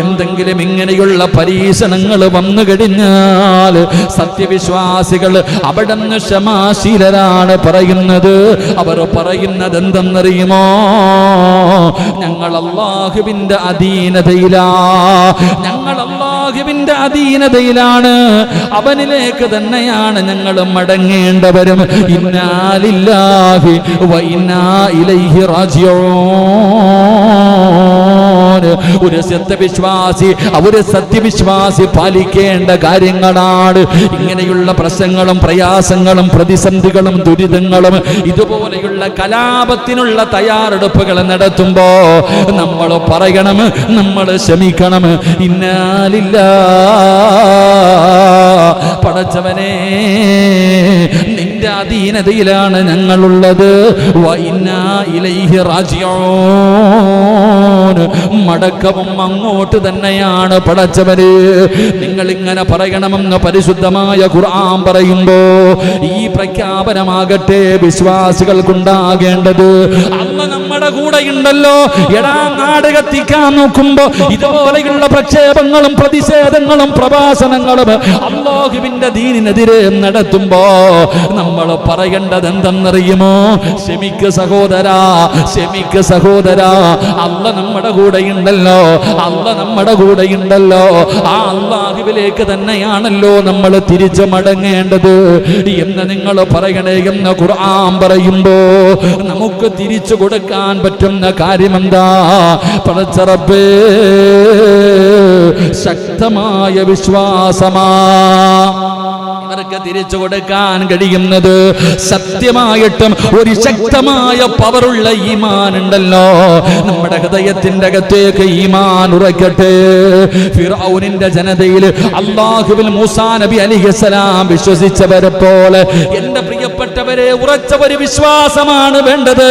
എന്തെങ്കിലും ഇങ്ങനെയുള്ള പരീക്ഷണങ്ങൾ വന്നു കഴിഞ്ഞാൽ സത്യവിശ്വാസികൾ അവിടുന്ന് ക്ഷമാശീലരാണ് പറയുന്നത്. അവർ പറയുന്നത് എന്തെന്നറിയുമോ? ഞങ്ങൾ അല്ലാഹുവിന്റെ അധീനതയിലാ, ഞങ്ങൾ അല്ലാഹുവിന്റെ അധീനതയിലാണ്, അവനിലേക്ക് തന്നെയാണ് ഞങ്ങൾ മടങ്ങേണ്ടവരും. ഇന്നാ ലില്ലാഹി വ ഇന്നാ ഇലൈഹി റാജിഊൻ. ഒരു സത്യവിശ്വാസി പാലിക്കേണ്ട കാര്യങ്ങളാണ് ഇങ്ങനെയുള്ള പ്രശ്നങ്ങളും പ്രയാസങ്ങളും പ്രതിസന്ധികളും ദുരിതങ്ങളും. ഇതുപോലെയുള്ള കലാപത്തിനുള്ള തയ്യാറെടുപ്പുകൾ നടത്തുമ്പോ നമ്മൾ പറയണം, നമ്മൾ ക്ഷമിക്കണം. ഇന്നാ ലില്ലാഹി, പടച്ചവനെ നിന്റെ അധീനതയിലാണ് ഞങ്ങളുള്ളത്. വ ഇന്നാ ഇലൈഹി റാജിഊൻ, മടക്കവും അങ്ങോട്ട് തന്നെയാണ് പടച്ചവന്. നിങ്ങൾ ഇങ്ങനെ പറയണമെന്ന് പരിശുദ്ധമായ ഖുർആൻ പറയുമ്പോ ഈ പ്രഖ്യാപനമാകട്ടെ വിശ്വാസികൾക്കുണ്ടാകേണ്ടത്. അന്ന് നമ്മുടെ കൂടെ ഉണ്ടല്ലോ. എടാ, നാട് കത്തിക്കാൻ നോക്കുമ്പോ ഇതുപോലെയുള്ള പ്രക്ഷേപങ്ങളും പ്രതിഷേധങ്ങളും പ്രഭാഷണങ്ങളും അല്ലാഹുവിന്റെ ദീനിനെതിരെ നടത്തുമ്പോ നമ്മൾ പറയേണ്ടത് എന്തെന്നറിയുമോ? ക്ഷമിക്ക് സഹോദരാ, ക്ഷമിക്ക് സഹോദരാ, അല്ല നമ്മുടെ കൂടെയുണ്ടല്ലോ, അല്ല നമ്മുടെ കൂടെയുണ്ടല്ലോ. ആ അല്ലാഹുവിലേക്ക് തന്നെയാണല്ലോ നമ്മൾ തിരിച്ചു മടങ്ങേണ്ടത് എന്ന് നിങ്ങൾ പറയണേ എന്ന് ഖുർആൻ പറയുമ്പോ നമുക്ക് തിരിച്ചു കൊടുക്കാൻ പറ്റുന്ന കാര്യമെന്താ? പടച്ച റബ്ബേ, ശക്തമായ വിശ്വാസമാ അവർക്ക് തിരിച്ചു കൊടുക്കാൻ കഴിയുന്നത്. സത്യമായിട്ടും ഒരു ശക്തമായ പവറുള്ള ഈമാൻ ഉണ്ടല്ലോ, നമ്മുടെ ഹൃദയത്തിന്റെ അകത്തേക്ക് ഈമാൻ ഉറക്കട്ടെ. ഫിർഔനിന്റെ ജനതയിൽ അല്ലാഹുവിൽ മൂസാ നബി അലൈഹിസ്സലാം വിശ്വസിച്ചവരെ പോലെ എന്റെ പ്രിയപ്പെട്ടവരെ ഉറച്ച ഒരു വിശ്വാസമാണ് വേണ്ടത്.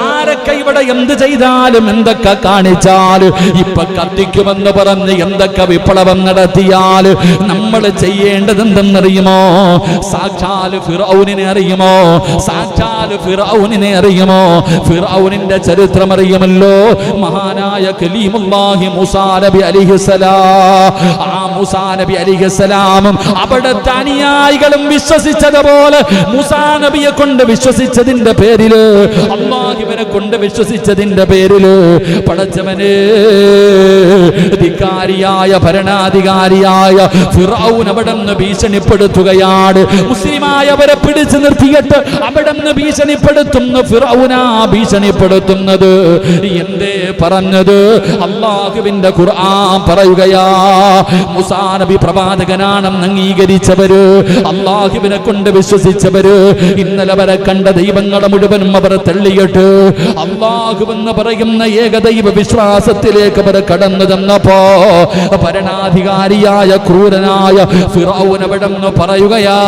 ആരൊക്കെ ഇവിടെ എന്ത് ചെയ്താലും എന്തൊക്കെ കാണിച്ചാലും ഇപ്പൊ കത്തിക്കുമെന്ന് പറഞ്ഞ് എന്തൊക്കെ വിപ്ലവം നടത്തിയാൽ നമ്മൾ ചെയ്യേണ്ടത് എന്തെന്നറിയുമോ? സാക്ഷാൽ ഫിർഔനിനെ അറിയുമോ? സാക്ഷാൽ ഫിർഔനിനെ അറിയുമോ? ഫിർഔനിന്റെ ചരിത്രം അറിയുമല്ലോ. മഹാനായ കലീമുല്ലാഹി മൂസാ നബി അലൈഹിസ്സലാം, ആ മൂസാ നബി അലൈഹിസ്സലാമും അവിടുത്തെ അനുയായികളും വിശ്വസിച്ചതുപോലെ മൂസാ നബിയെ കൊണ്ട് വിശ്വസിച്ചതിന്റെ പേരില്, അല്ലാഹുവിനെ കൊണ്ട് വിശ്വസിച്ചതിന്റെ പേരില് പടച്ചവനെ ധിക്കാരിയായ ഭരണാധികാരിയായ ഫിർഔൻ അവിടുന്ന് ഭീഷണിപ്പെടുത്തുകയാണ്. മുസ്ലിമായവരെ പിടിച്ചു നിർത്തിയിട്ട് അവിടുന്ന് ഭീഷണിപ്പെടുത്തുന്നു. ഫിർഔനാ ഭീഷണിപ്പെടുത്തുന്നത്. എന്തേ പറഞ്ഞത്? അല്ലാഹുവിന്റെ ഖുർആൻ പറയുകയാ, മൂസാ നബി പ്രവാചകനാണെന്ന് അംഗീകരിച്ചവര്, അല്ലാഹുവിനെ കൊണ്ട് വിശ്വസിച്ചവര്, ഇന്നലെ വരെ കണ്ട ദൈവങ്ങളെ മുഴുവനും അവർ തള്ളിയിട്ട് അല്ലാഹുവെന്ന് പറയുന്ന ഏകദൈവ വിശ്വാസത്തിലേക്ക് അവർ കടന്നു തന്നപ്പോ ഭരണാധികാരിയായ ക്രൂരനായ ഫിർഔൻ അവിടെന്ന് പറയുകയാ,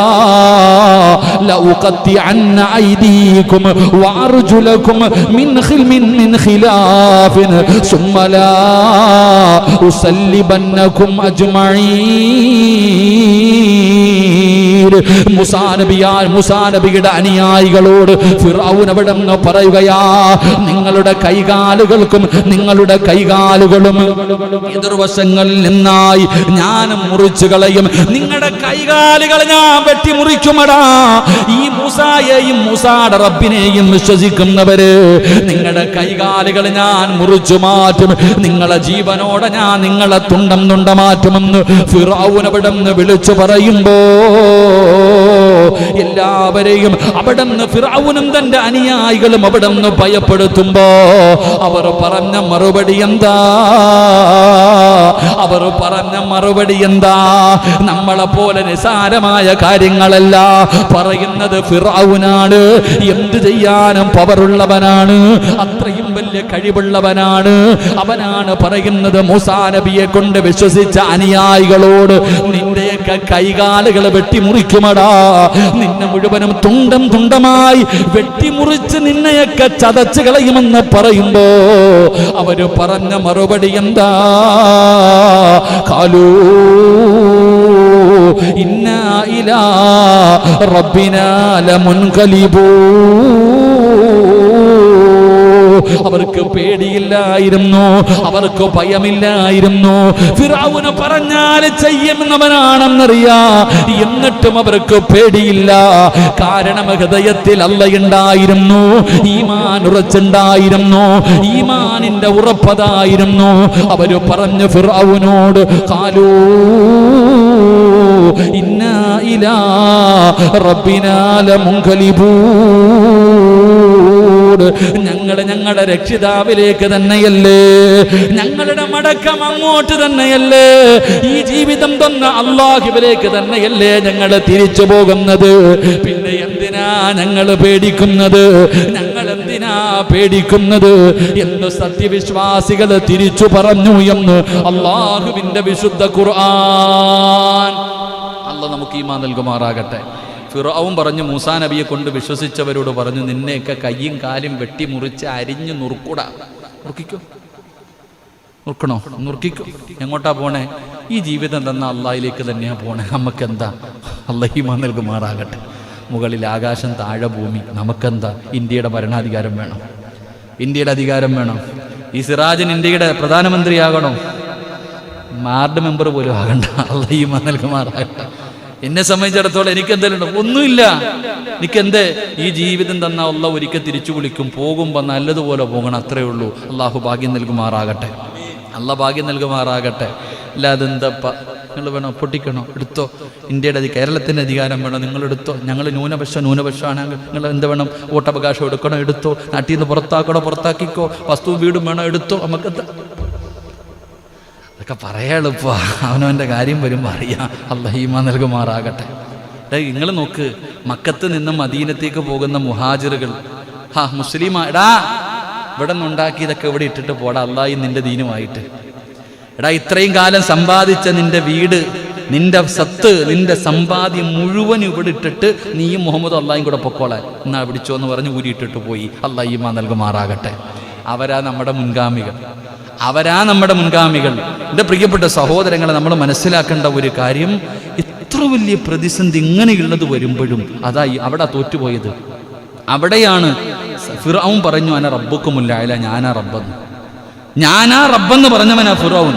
ലഉഖത്തിഅന്ന ഐദീകും വഅർജുലകും മിൻ ഖിലാഫിൻ സുമ്മ ലാ ഉസല്ലിബന്നകും അജ്മഈൻ. മൂസാ നബിയുടെ അനുയായികളോട് ഫിർഔൻ അവിടെന്ന് പറയുകയാ, നിങ്ങളുടെ കൈകാലുകൾക്കും നിങ്ങളുടെ കൈകാലുകളും എതിർവശങ്ങളിൽ നിന്നായി ഞാൻ മുറിച്ചു കളയും. നിങ്ങളുടെ കൈകാലുകൾ ഞാൻ വെട്ടി മുറിക്കുമടാ. ഈ മൂസായെയും മൂസായുടെ റബ്ബിനെയും വിശ്വസിക്കുന്നവര്, നിങ്ങളുടെ കൈകാലുകൾ ഞാൻ മുറിച്ചു മാറ്റും, നിങ്ങളെ ജീവനോടെ ഞാൻ നിങ്ങളെ തുണ്ടം തുണ്ടമാറ്റുമെന്ന് ഫിർഔൻ അവിടെന്ന് വിളിച്ചു പറയുമ്പോ എല്ലാവരെയും അവിടെന്ന് ഫിർഔനും തന്റെ അനുയായികളും അവിടെന്ന് ഭയപ്പെടുത്തുമ്പോ അവർ പറഞ്ഞ മറുപടി എന്താ? അവർ പറഞ്ഞ മറുപടി എന്താ? നമ്മളെ പോലെ നിസാരമായ കാര്യങ്ങളല്ല പറയുന്നത്. ഫിർഔനാണ്, എന്ത് ചെയ്യാനും പവറുള്ളവനാണ്, അത്രയും വലിയ കഴിവുള്ളവനാണ്. അവനാണ് പറയുന്നത് മൂസാ നബിയെ കൊണ്ട് വിശ്വസിച്ച അനുയായികളോട്, നിന്റെയൊക്കെ കൈകാലുകൾ വെട്ടിമുറിക്കുമടാ, നിന്നെ മുഴുവനും തുണ്ടം തുണ്ടമായി വെട്ടിമുറിച്ച് നിന്നെയൊക്കെ ചതച്ച് കളയുമെന്ന് പറയുമ്പോ അവര് പറഞ്ഞ മറുപടി എന്താ? ഖാലൂ ഇന്നാ ഇലാ റബ്ബിനാ ലമുൻഖലിബൂൻ. അവർക്ക് പേടിയില്ലായിരുന്നു, അവർക്ക് ഭയമില്ലായിരുന്നു. ഫിർഔന് പറഞ്ഞാൽ ചെയ്യുമെന്നവനാണെന്നറിയാ, എന്നിട്ടും അവർക്ക് പേടിയില്ല. കാരണം ഹൃദയത്തിൽ അല്ലാഹുണ്ടായിരുന്നു, ഈമാൻ ഉറച്ചുണ്ടായിരുന്നു, ഈമാനിന്റെ ഉറപ്പതായിരുന്നു. അവര് പറഞ്ഞു ഫിർഔനോട്, ഖാലൂ ഇന്നാ ഇലാ റബ്ബിനാ ലമുൻഖലിബൂൻ. ഞങ്ങളുടെ രക്ഷിതാവിലേക്ക് തന്നെയല്ലേ, ഞങ്ങളുടെ മടക്കം അങ്ങോട്ട് തന്നെയല്ലേ, ഈ ജീവിതം തന്ന അല്ലാഹുവിലേക്ക് തന്നെയല്ലേ ഞങ്ങൾ തിരിച്ചു പോകുന്നത്. പിന്നെ എന്തിനാ ഞങ്ങൾ പേടിക്കുന്നത്? ഞങ്ങൾ എന്തിനാ പേടിക്കുന്നത് എന്ന് സത്യവിശ്വാസികൾ തിരിച്ചു പറഞ്ഞു എന്ന് അല്ലാഹുവിന്റെ വിശുദ്ധ ഖുർആൻ. അല്ലാഹ് നമുക്ക് ഈമാൻ നൽകുമാറാകട്ടെ. ഫിർഔൻ പറഞ്ഞു, മൂസാ നബിയെ കൊണ്ട് വിശ്വസിച്ചവരോട് പറഞ്ഞു, നിന്നെയൊക്കെ കയ്യും കാലും വെട്ടിമുറിച്ച് അരിഞ്ഞു നുറുക്കൂടാ. നുറുക്കണോ? നുറുക്കിക്കോ. എങ്ങോട്ടാ പോണേ? ഈ ജീവിതം തന്ന അള്ളാഹിലേക്ക് തന്നെയാ പോണേ. നമുക്കെന്താ? അല്ലാഹ് ഈമാൻ നൽകുമാറാകട്ടെ. മുകളിൽ ആകാശം, താഴെ ഭൂമി. നമുക്കെന്താ? ഇന്ത്യയുടെ ഭരണാധികാരം വേണം, ഇന്ത്യയുടെ അധികാരം വേണം. ഈ സിറാജിന് ഇന്ത്യയുടെ പ്രധാനമന്ത്രിയാകണോ? വാർഡ് മെമ്പർ പോലും ആകണ്ട. അല്ലാഹ് ഈമാൻ നൽകുമാറാകട്ടെ. എന്നെ സംബന്ധിച്ചിടത്തോളം എനിക്ക് എന്തെങ്കിലും ഒന്നുമില്ല. എനിക്കെന്തേ ഈ ജീവിതം തന്ന അള്ളാഹ് ഒരിക്കൽ തിരിച്ചു വിളിക്കും, പോകുമ്പോൾ നല്ലതുപോലെ പോകണം, അത്രേ ഉള്ളൂ. അള്ളാഹു ഭാഗ്യം നൽകുമാറാകട്ടെ, അള്ളാഹ് ഭാഗ്യം നൽകുമാറാകട്ടെ. അല്ലാതെ എന്തപ്പ നിങ്ങൾ വേണോ പൊട്ടിക്കണോ എടുത്തോ, ഇന്ത്യയുടെ കേരളത്തിൻ്റെ അധികാരം വേണോ നിങ്ങളെടുത്തോ, ഞങ്ങൾ ന്യൂനപക്ഷമാണെങ്കിൽ നിങ്ങൾ എന്ത് വേണം, വോട്ടവകാശം എടുക്കണോ എടുത്തോ, നാട്ടിൽ നിന്ന് പുറത്താക്കണോ പുറത്താക്കിക്കോ, വസ്തു വീടും വേണോ എടുത്തോ, നമുക്കെന്താ അതൊക്കെ പറയാ എളുപ്പ. അവനവൻ്റെ കാര്യം വരുമ്പോൾ അറിയാം. അല്ലാഹു ഈമാൻ നൽകുമാറാകട്ടെ. നിങ്ങൾ നോക്ക്, മക്കത്ത് നിന്ന് മദീനത്തേക്ക് പോകുന്ന മുഹാജിറുകൾ, മുസ്ലിം എടാ ഇവിടെ നിന്നുണ്ടാക്കിയതൊക്കെ ഇവിടെ ഇട്ടിട്ട് പോടാ, അല്ലാഹു നിന്റെ ദീനുമായിട്ട്. എടാ ഇത്രയും കാലം സമ്പാദിച്ച നിന്റെ വീട്, നിന്റെ സത്ത്, നിന്റെ സമ്പാദ്യം മുഴുവൻ ഇവിടെ ഇട്ടിട്ട് നീയും മുഹമ്മദ് അള്ളാഹും കൂടെ പൊക്കോളാൻ എന്നാ പിടിച്ചോ എന്ന് പറഞ്ഞ് ഊരിയിട്ടിട്ട് പോയി. അല്ലാഹു ഈമാൻ നൽകുമാറാകട്ടെ. അവരാ നമ്മുടെ മുൻഗാമികൾ, അവരാ നമ്മുടെ മുൻഗാമികൾ. എൻ്റെ പ്രിയപ്പെട്ട സഹോദരങ്ങളെ, നമ്മൾ മനസ്സിലാക്കേണ്ട ഒരു കാര്യം, ഇത്ര വലിയ പ്രതിസന്ധി ഇങ്ങനെയുള്ളത് വരുമ്പോഴും അതായി അവിടെ തോറ്റുപോയത്. അവിടെയാണ് ഫിർഔൻ പറഞ്ഞു അന റബ്ബുക്കുമുൽ അഅല, ഞാനാ റബ്ബെന്ന് പറഞ്ഞവനാ ഫിർഔൻ.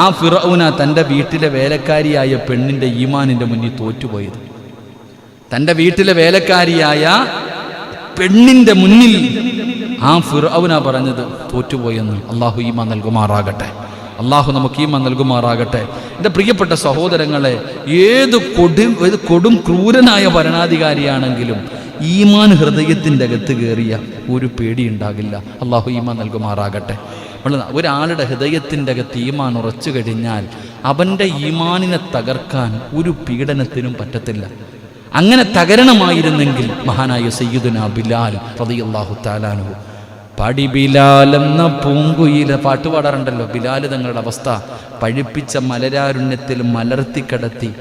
ആ ഫിർഔന തൻ്റെ വീട്ടിലെ വേലക്കാരിയായ പെണ്ണിൻ്റെ ഈമാനിൻ്റെ മുന്നിൽ തോറ്റുപോയത്. തൻ്റെ വീട്ടിലെ വേലക്കാരിയായ പെണ്ണിൻ്റെ മുന്നിൽ ആ ഫിർഔന പറഞ്ഞത് തോറ്റുപോയെന്ന്. അള്ളാഹു ഈമാൻ നൽകുമാറാകട്ടെ, അള്ളാഹു നമുക്ക് ഈമാൻ നൽകുമാറാകട്ടെ. എൻ്റെ പ്രിയപ്പെട്ട സഹോദരങ്ങളെ, ഏത് കൊടും ക്രൂരനായ ഭരണാധികാരിയാണെങ്കിലും ഈമാൻ ഹൃദയത്തിൻ്റെ അകത്ത് കയറിയ ഒരു പേടിയുണ്ടാകില്ല. അള്ളാഹു ഈമാൻ നൽകുമാറാകട്ടെ. ഒരാളുടെ ഹൃദയത്തിൻ്റെ അകത്ത് ഈമാൻ ഉറച്ചു കഴിഞ്ഞാൽ അവൻ്റെ ഈമാനിനെ തകർക്കാൻ ഒരു പീഡനത്തിനും പറ്റത്തില്ല. അങ്ങനെ തകരണമായിരുന്നെങ്കിൽ മഹാനായ സയ്യിദുനാ ബിലാൽ റളിയല്ലാഹു തആല അൻഹു, പടി ബിലാൽ എന്ന പൂങ്കുയില പാട്ട് പാടാറുണ്ടല്ലോ. ബിലാൽ തങ്ങളുടെ അവസ്ഥ, പഴുപ്പിച്ച മലരാരുണ്യത്തിൽ മലർത്തിക്കടത്തി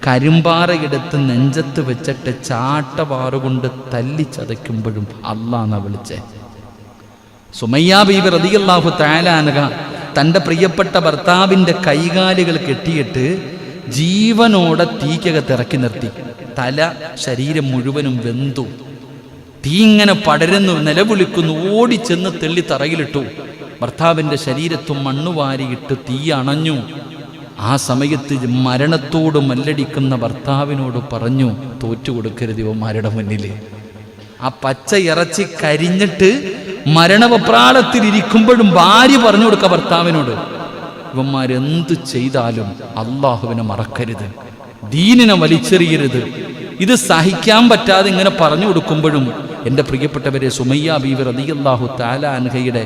കരിമ്പാറയെടുത്ത് നെഞ്ചത്ത് വെച്ചിട്ട് ചാട്ടവാറുകൊണ്ട് തല്ലി ചതയ്ക്കുമ്പോഴും അല്ലാഹ് വിളിച്ചേ. സുമയ്യ ബീബി റളിയല്ലാഹു തആല അൻഹ തൻ്റെ പ്രിയപ്പെട്ട ഭർത്താവിൻ്റെ കൈകാലുകൾ കെട്ടിയിട്ട് ജീവനോടെ തീക്കകത്ത് ഇറക്കി നിർത്തി. തല ശരീരം മുഴുവനും വെന്തു, തീ ഇങ്ങനെ പടരുന്നു, നിലവിളിക്കുന്നു. ഓടിച്ചെന്ന് തെള്ളി തറയിലിട്ടു. ഭർത്താവിൻ്റെ ശരീരത്തും മണ്ണുവാരിയിട്ട് തീ അണഞ്ഞു. ആ സമയത്ത് മരണത്തോട് മല്ലടിക്കുന്ന ഭർത്താവിനോട് പറഞ്ഞു, തോറ്റുകൊടുക്കരുത് ഇവന്മാരുടെ മുന്നിൽ. ആ പച്ച ഇറച്ചി കരിഞ്ഞിട്ട് മരണവപ്രാളത്തിലിരിക്കുമ്പോഴും ഭാര്യ പറഞ്ഞു കൊടുക്ക ഭർത്താവിനോട്, ഇവന്മാരെന്ത് ചെയ്താലും അള്ളാഹുവിനെ മറക്കരുത്, ദീനിനെ വലിച്ചെറിയരുത്. ഇത് സഹിക്കാൻ പറ്റാതെ ഇങ്ങനെ പറഞ്ഞു കൊടുക്കുമ്പോഴും എൻ്റെ പ്രിയപ്പെട്ടവരെ, സുമയ്യ ബീവി റളിയല്ലാഹു തആല അൻഹയുടെ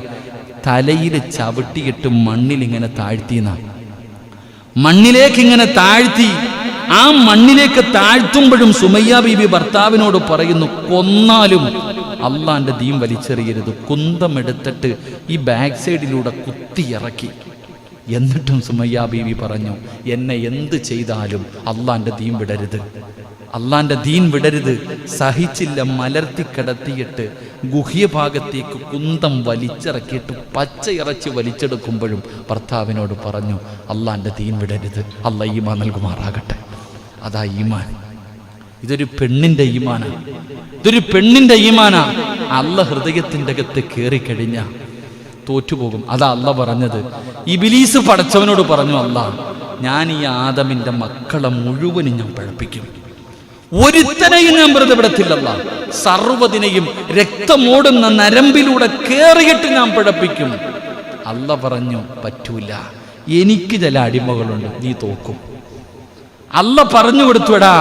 തലയിൽ ചവിട്ടിയിട്ട് മണ്ണിലിങ്ങനെ താഴ്ത്തിയെന്ന, മണ്ണിലേക്ക് ഇങ്ങനെ താഴ്ത്തി. ആ മണ്ണിലേക്ക് താഴ്ത്തുമ്പോഴും സുമയ്യ ബീബി ഭർത്താവിനോട് പറയുന്നു, കൊന്നാലും അള്ളാന്റെ ദീൻ വലിച്ചെറിയരുത്. കുന്തമെടുത്തിട്ട് ഈ ബാക്ക് സൈഡിലൂടെ കുത്തിയിറക്കി. എന്നിട്ടും സുമയ്യ ബീവി പറഞ്ഞു, എന്നെ എന്ത് ചെയ്താലും അള്ളാന്റെ ദീൻ വിടരുത്, അള്ളാന്റെ ദീൻ വിടരുത്. സഹിച്ചില്ല, മലർത്തിക്കിടത്തിയിട്ട് ഗുഹ്യഭാഗത്തേക്ക് കുന്തം വലിച്ചിറക്കിയിട്ട് പച്ച ഇറച്ചി വലിച്ചെടുക്കുമ്പോഴും ഭർത്താവിനോട് പറഞ്ഞു, അള്ളാന്റെ ദീൻ വിടരുത്. അള്ളാഹ് ഈമാൻ നൽകുമാറാകട്ടെ. അതാ ഈമാൻ. ഇതൊരു പെണ്ണിന്റെ ഈമാനാണ്, ഇതൊരു പെണ്ണിന്റെ ഈമാനാ. അള്ളാഹ് ഹൃദയത്തിൻ്റെ അകത്ത് കയറിക്കഴിഞ്ഞ തോറ്റുപോകും. അതാ അള്ളാഹ് പറഞ്ഞത്. ഇബ്ലീസ് പടച്ചവനോട് പറഞ്ഞു, അള്ളാഹ് ഞാൻ ഈ ആദമിന്റെ മക്കളെ മുഴുവനും ഞാൻ പഴപ്പിക്കും, ഒരുത്തനെയും ഞാൻ വെറുതെ വിടത്തില്ല. സർവ്വതിനെയും രക്തമോടുന്ന നരമ്പിലൂടെ കേറിയിട്ട് ഞാൻ പിഴപ്പിക്കും. അള്ളാഹ് പറഞ്ഞു, പറ്റൂല, എനിക്ക് ചില അടിമകളുണ്ട്, നീ തോക്കും. അള്ളാഹ് പറഞ്ഞു കൊടുത്തുടാ,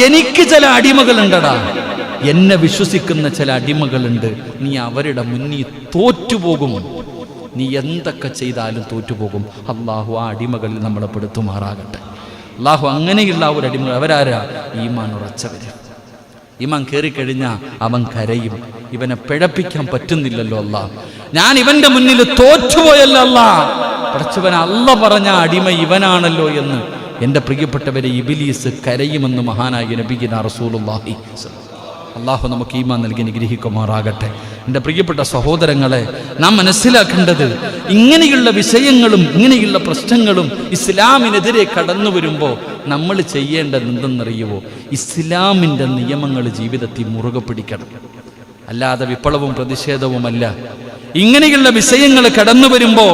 എനിക്ക് ചില അടിമകളുണ്ടടാ, എന്നെ വിശ്വസിക്കുന്ന ചില അടിമകളുണ്ട്, നീ അവരുടെ മുന്നിൽ തോറ്റുപോകും, നീ എന്തൊക്കെ ചെയ്താലും തോറ്റുപോകും. അള്ളാഹു ആ അടിമകളിൽ നമ്മളെ പെടുത്തുമാറാകട്ടെ. അള്ളാഹു അങ്ങനെയുള്ള ഒരു അടിമ, അവരാരാ? ഈമാൻ ഉറച്ചവര്. ഈമാൻ കയറിക്കഴിഞ്ഞാൽ അവൻ കരയും, ഇവനെ പിഴപ്പിക്കാൻ പറ്റുന്നില്ലല്ലോ അല്ലാ, ഞാൻ ഇവന്റെ മുന്നിൽ തോറ്റുപോയല്ലോ അല്ലാ, പടച്ചവൻ അല്ലാഹ് പറഞ്ഞ അടിമ ഇവനാണല്ലോ എന്ന്. എൻ്റെ പ്രിയപ്പെട്ടവരെ, ഇബ്ലീസ് കരയുമെന്ന് മഹാനായ നബിയുനാ റസൂലുള്ളാഹി. അള്ളാഹു നമുക്ക് ഈമാൻ നൽകി അനുഗ്രഹിക്കുമാറാകട്ടെ. എൻ്റെ പ്രിയപ്പെട്ട സഹോദരങ്ങളെ, നാം മനസ്സിലാക്കേണ്ടത്, ഇങ്ങനെയുള്ള വിഷയങ്ങളും ഇങ്ങനെയുള്ള പ്രശ്നങ്ങളും ഇസ്ലാമിനെതിരെ കടന്നു വരുമ്പോൾ നമ്മൾ ചെയ്യേണ്ടത് എന്തെന്നറിയുമോ? ഇസ്ലാമിൻ്റെ നിയമങ്ങൾ ജീവിതത്തിൽ മുറുകെ പിടിക്കണം. അല്ലാതെ വിപ്ലവവും പ്രതിഷേധവുമല്ല. ഇങ്ങനെയുള്ള വിഷയങ്ങൾ കടന്നു വരുമ്പോൾ,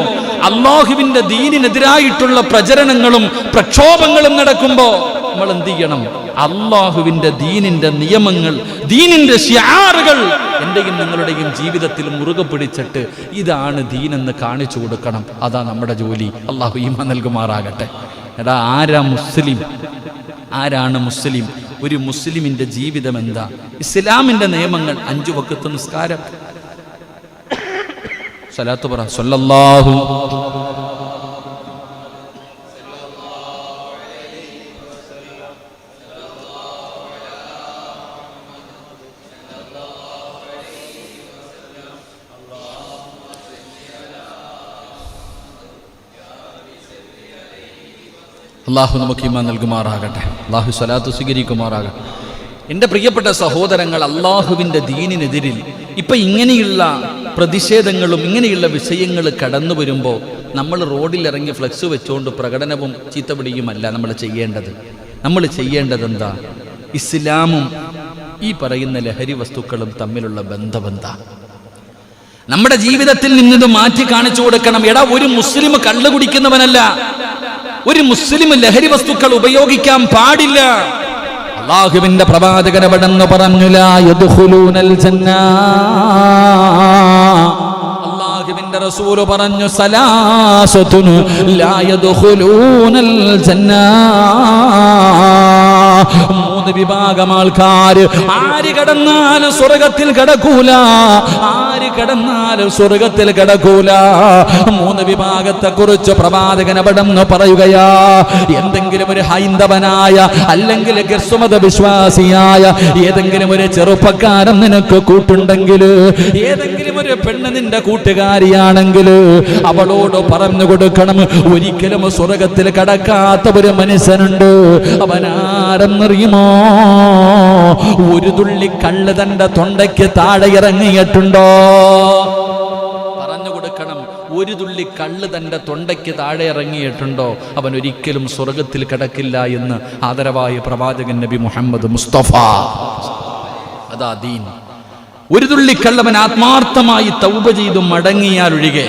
അള്ളാഹുവിൻ്റെ ദീനിനെതിരായിട്ടുള്ള പ്രചരണങ്ങളും പ്രക്ഷോഭങ്ങളും നടക്കുമ്പോൾ നമ്മൾ എന്ത് ചെയ്യണം? അള്ളാഹുവിന്റെ ദീനിന്റെ നിയമങ്ങൾ, ദീനിന്റെ ശിആറുകൾ എന്റെയും നിങ്ങളുടെയും ജീവിതത്തിൽ മുറുകെ പിടിച്ചിട്ട് ഇതാണ് ദീനെന്ന് കാണിച്ചു കൊടുക്കണം. അതാ നമ്മുടെ ജോലി. അള്ളാഹു ഈമാൻ നൽകുമാറാകട്ടെ. എടാ, ആരാണ് മുസ്ലിം? ഒരു മുസ്ലിമിന്റെ ജീവിതം എന്താ? ഇസ്ലാമിന്റെ നിയമങ്ങൾ 5 വഖത്ത് നിസ്കാരം, സ്വലാത്ത് പറ, സ്വല്ലല്ലാഹു അള്ളാഹു നമുക്ക് ഈമാൻ നൽകുമാറാകട്ടെ. അള്ളാഹു സ്വലാത്ത് സ്വീകരിക്കുമാറാകട്ടെ. എൻ്റെ പ്രിയപ്പെട്ട സഹോദരങ്ങൾ, അള്ളാഹുവിൻ്റെ ദീനിനെതിരിൽ ഇപ്പം ഇങ്ങനെയുള്ള പ്രതിഷേധങ്ങളും ഇങ്ങനെയുള്ള വിഷയങ്ങൾ കടന്നു വരുമ്പോൾ നമ്മൾ റോഡിലിറങ്ങി ഫ്ലെക്സ് വെച്ചുകൊണ്ട് പ്രകടനവും ചീത്തപിടിയുമല്ല നമ്മൾ ചെയ്യേണ്ടത്. നമ്മൾ ചെയ്യേണ്ടത് എന്താ? ഇസ്ലാമും ഈ പറയുന്ന ലഹരി വസ്തുക്കളും തമ്മിലുള്ള ബന്ധമെന്താ? നമ്മുടെ ജീവിതത്തിൽ നിന്നത് മാറ്റി കാണിച്ചു കൊടുക്കണം. എടാ, ഒരു മുസ്ലിം കള്ളു കുടിക്കുന്നവനല്ല, ഒരു മുസ്ലിം ലഹരി വസ്തുക്കൾ ഉപയോഗിക്കാൻ പാടില്ല. അല്ലാഹുവിന്റെ പ്രവാചകൻ അവിടെന്ന് പറഞ്ഞു, ലാ യദ്ഖുലൂനൽ ജന്ന. അല്ലാഹുവിന്റെ റസൂൽ പറഞ്ഞു, സലാസത്തുൻ ലാ യദ്ഖുലൂനൽ ജന്ന. 3 വിഭാഗം ആൾക്കാർ, ആര് കടന്നാലും സ്വർഗത്തിൽ കടക്കൂല, ആര് കടന്നാലും സ്വർഗത്തിൽ കടക്കൂല. 3 വിഭാഗത്തെ കുറിച്ച് പ്രവാചകൻ അവിടെന്ന് പറയുകയാ. എന്തെങ്കിലും ഒരു ഹൈന്ദവനായ അല്ലെങ്കിൽ ക്രിസ്തുമത വിശ്വാസിയായ ഏതെങ്കിലും ഒരു ചെറുപ്പക്കാരൻ നിനക്ക് കൂട്ടുണ്ടെങ്കിൽ, ഏതെങ്കിലും ഒരു പെണ്ണ് നിന്റെ കൂട്ടുകാരിയാണെങ്കിൽ അവളോട് പറഞ്ഞു കൊടുക്കണം, ഒരിക്കലും സ്വർഗത്തിൽ കടക്കാത്ത ഒരു മനുഷ്യനുണ്ട്. അവനാരെന്നറിയുമോ? ഒരു തുള്ളി കള്ള് തന്റെ തൊണ്ടയ്ക്ക് താഴെ ഇറങ്ങിയിട്ടുണ്ടോ? പറഞ്ഞു കൊടുക്കണം, ഒരു തുള്ളി കള്ള് തന്റെ തൊണ്ടയ്ക്ക് താഴെ ഇറങ്ങിയിട്ടുണ്ടോ? അവൻ ഒരിക്കലും സ്വർഗത്തിൽ കിടക്കില്ല എന്ന് ആദരവായ പ്രവാചകൻ നബി മുഹമ്മദ് മുസ്തഫ. അതാ ദീൻ. ഒരു തുള്ളി കള്ളവൻ ആത്മാർത്ഥമായി തൗബ ചെയ്തു മടങ്ങിയാൽ ഒഴികെ,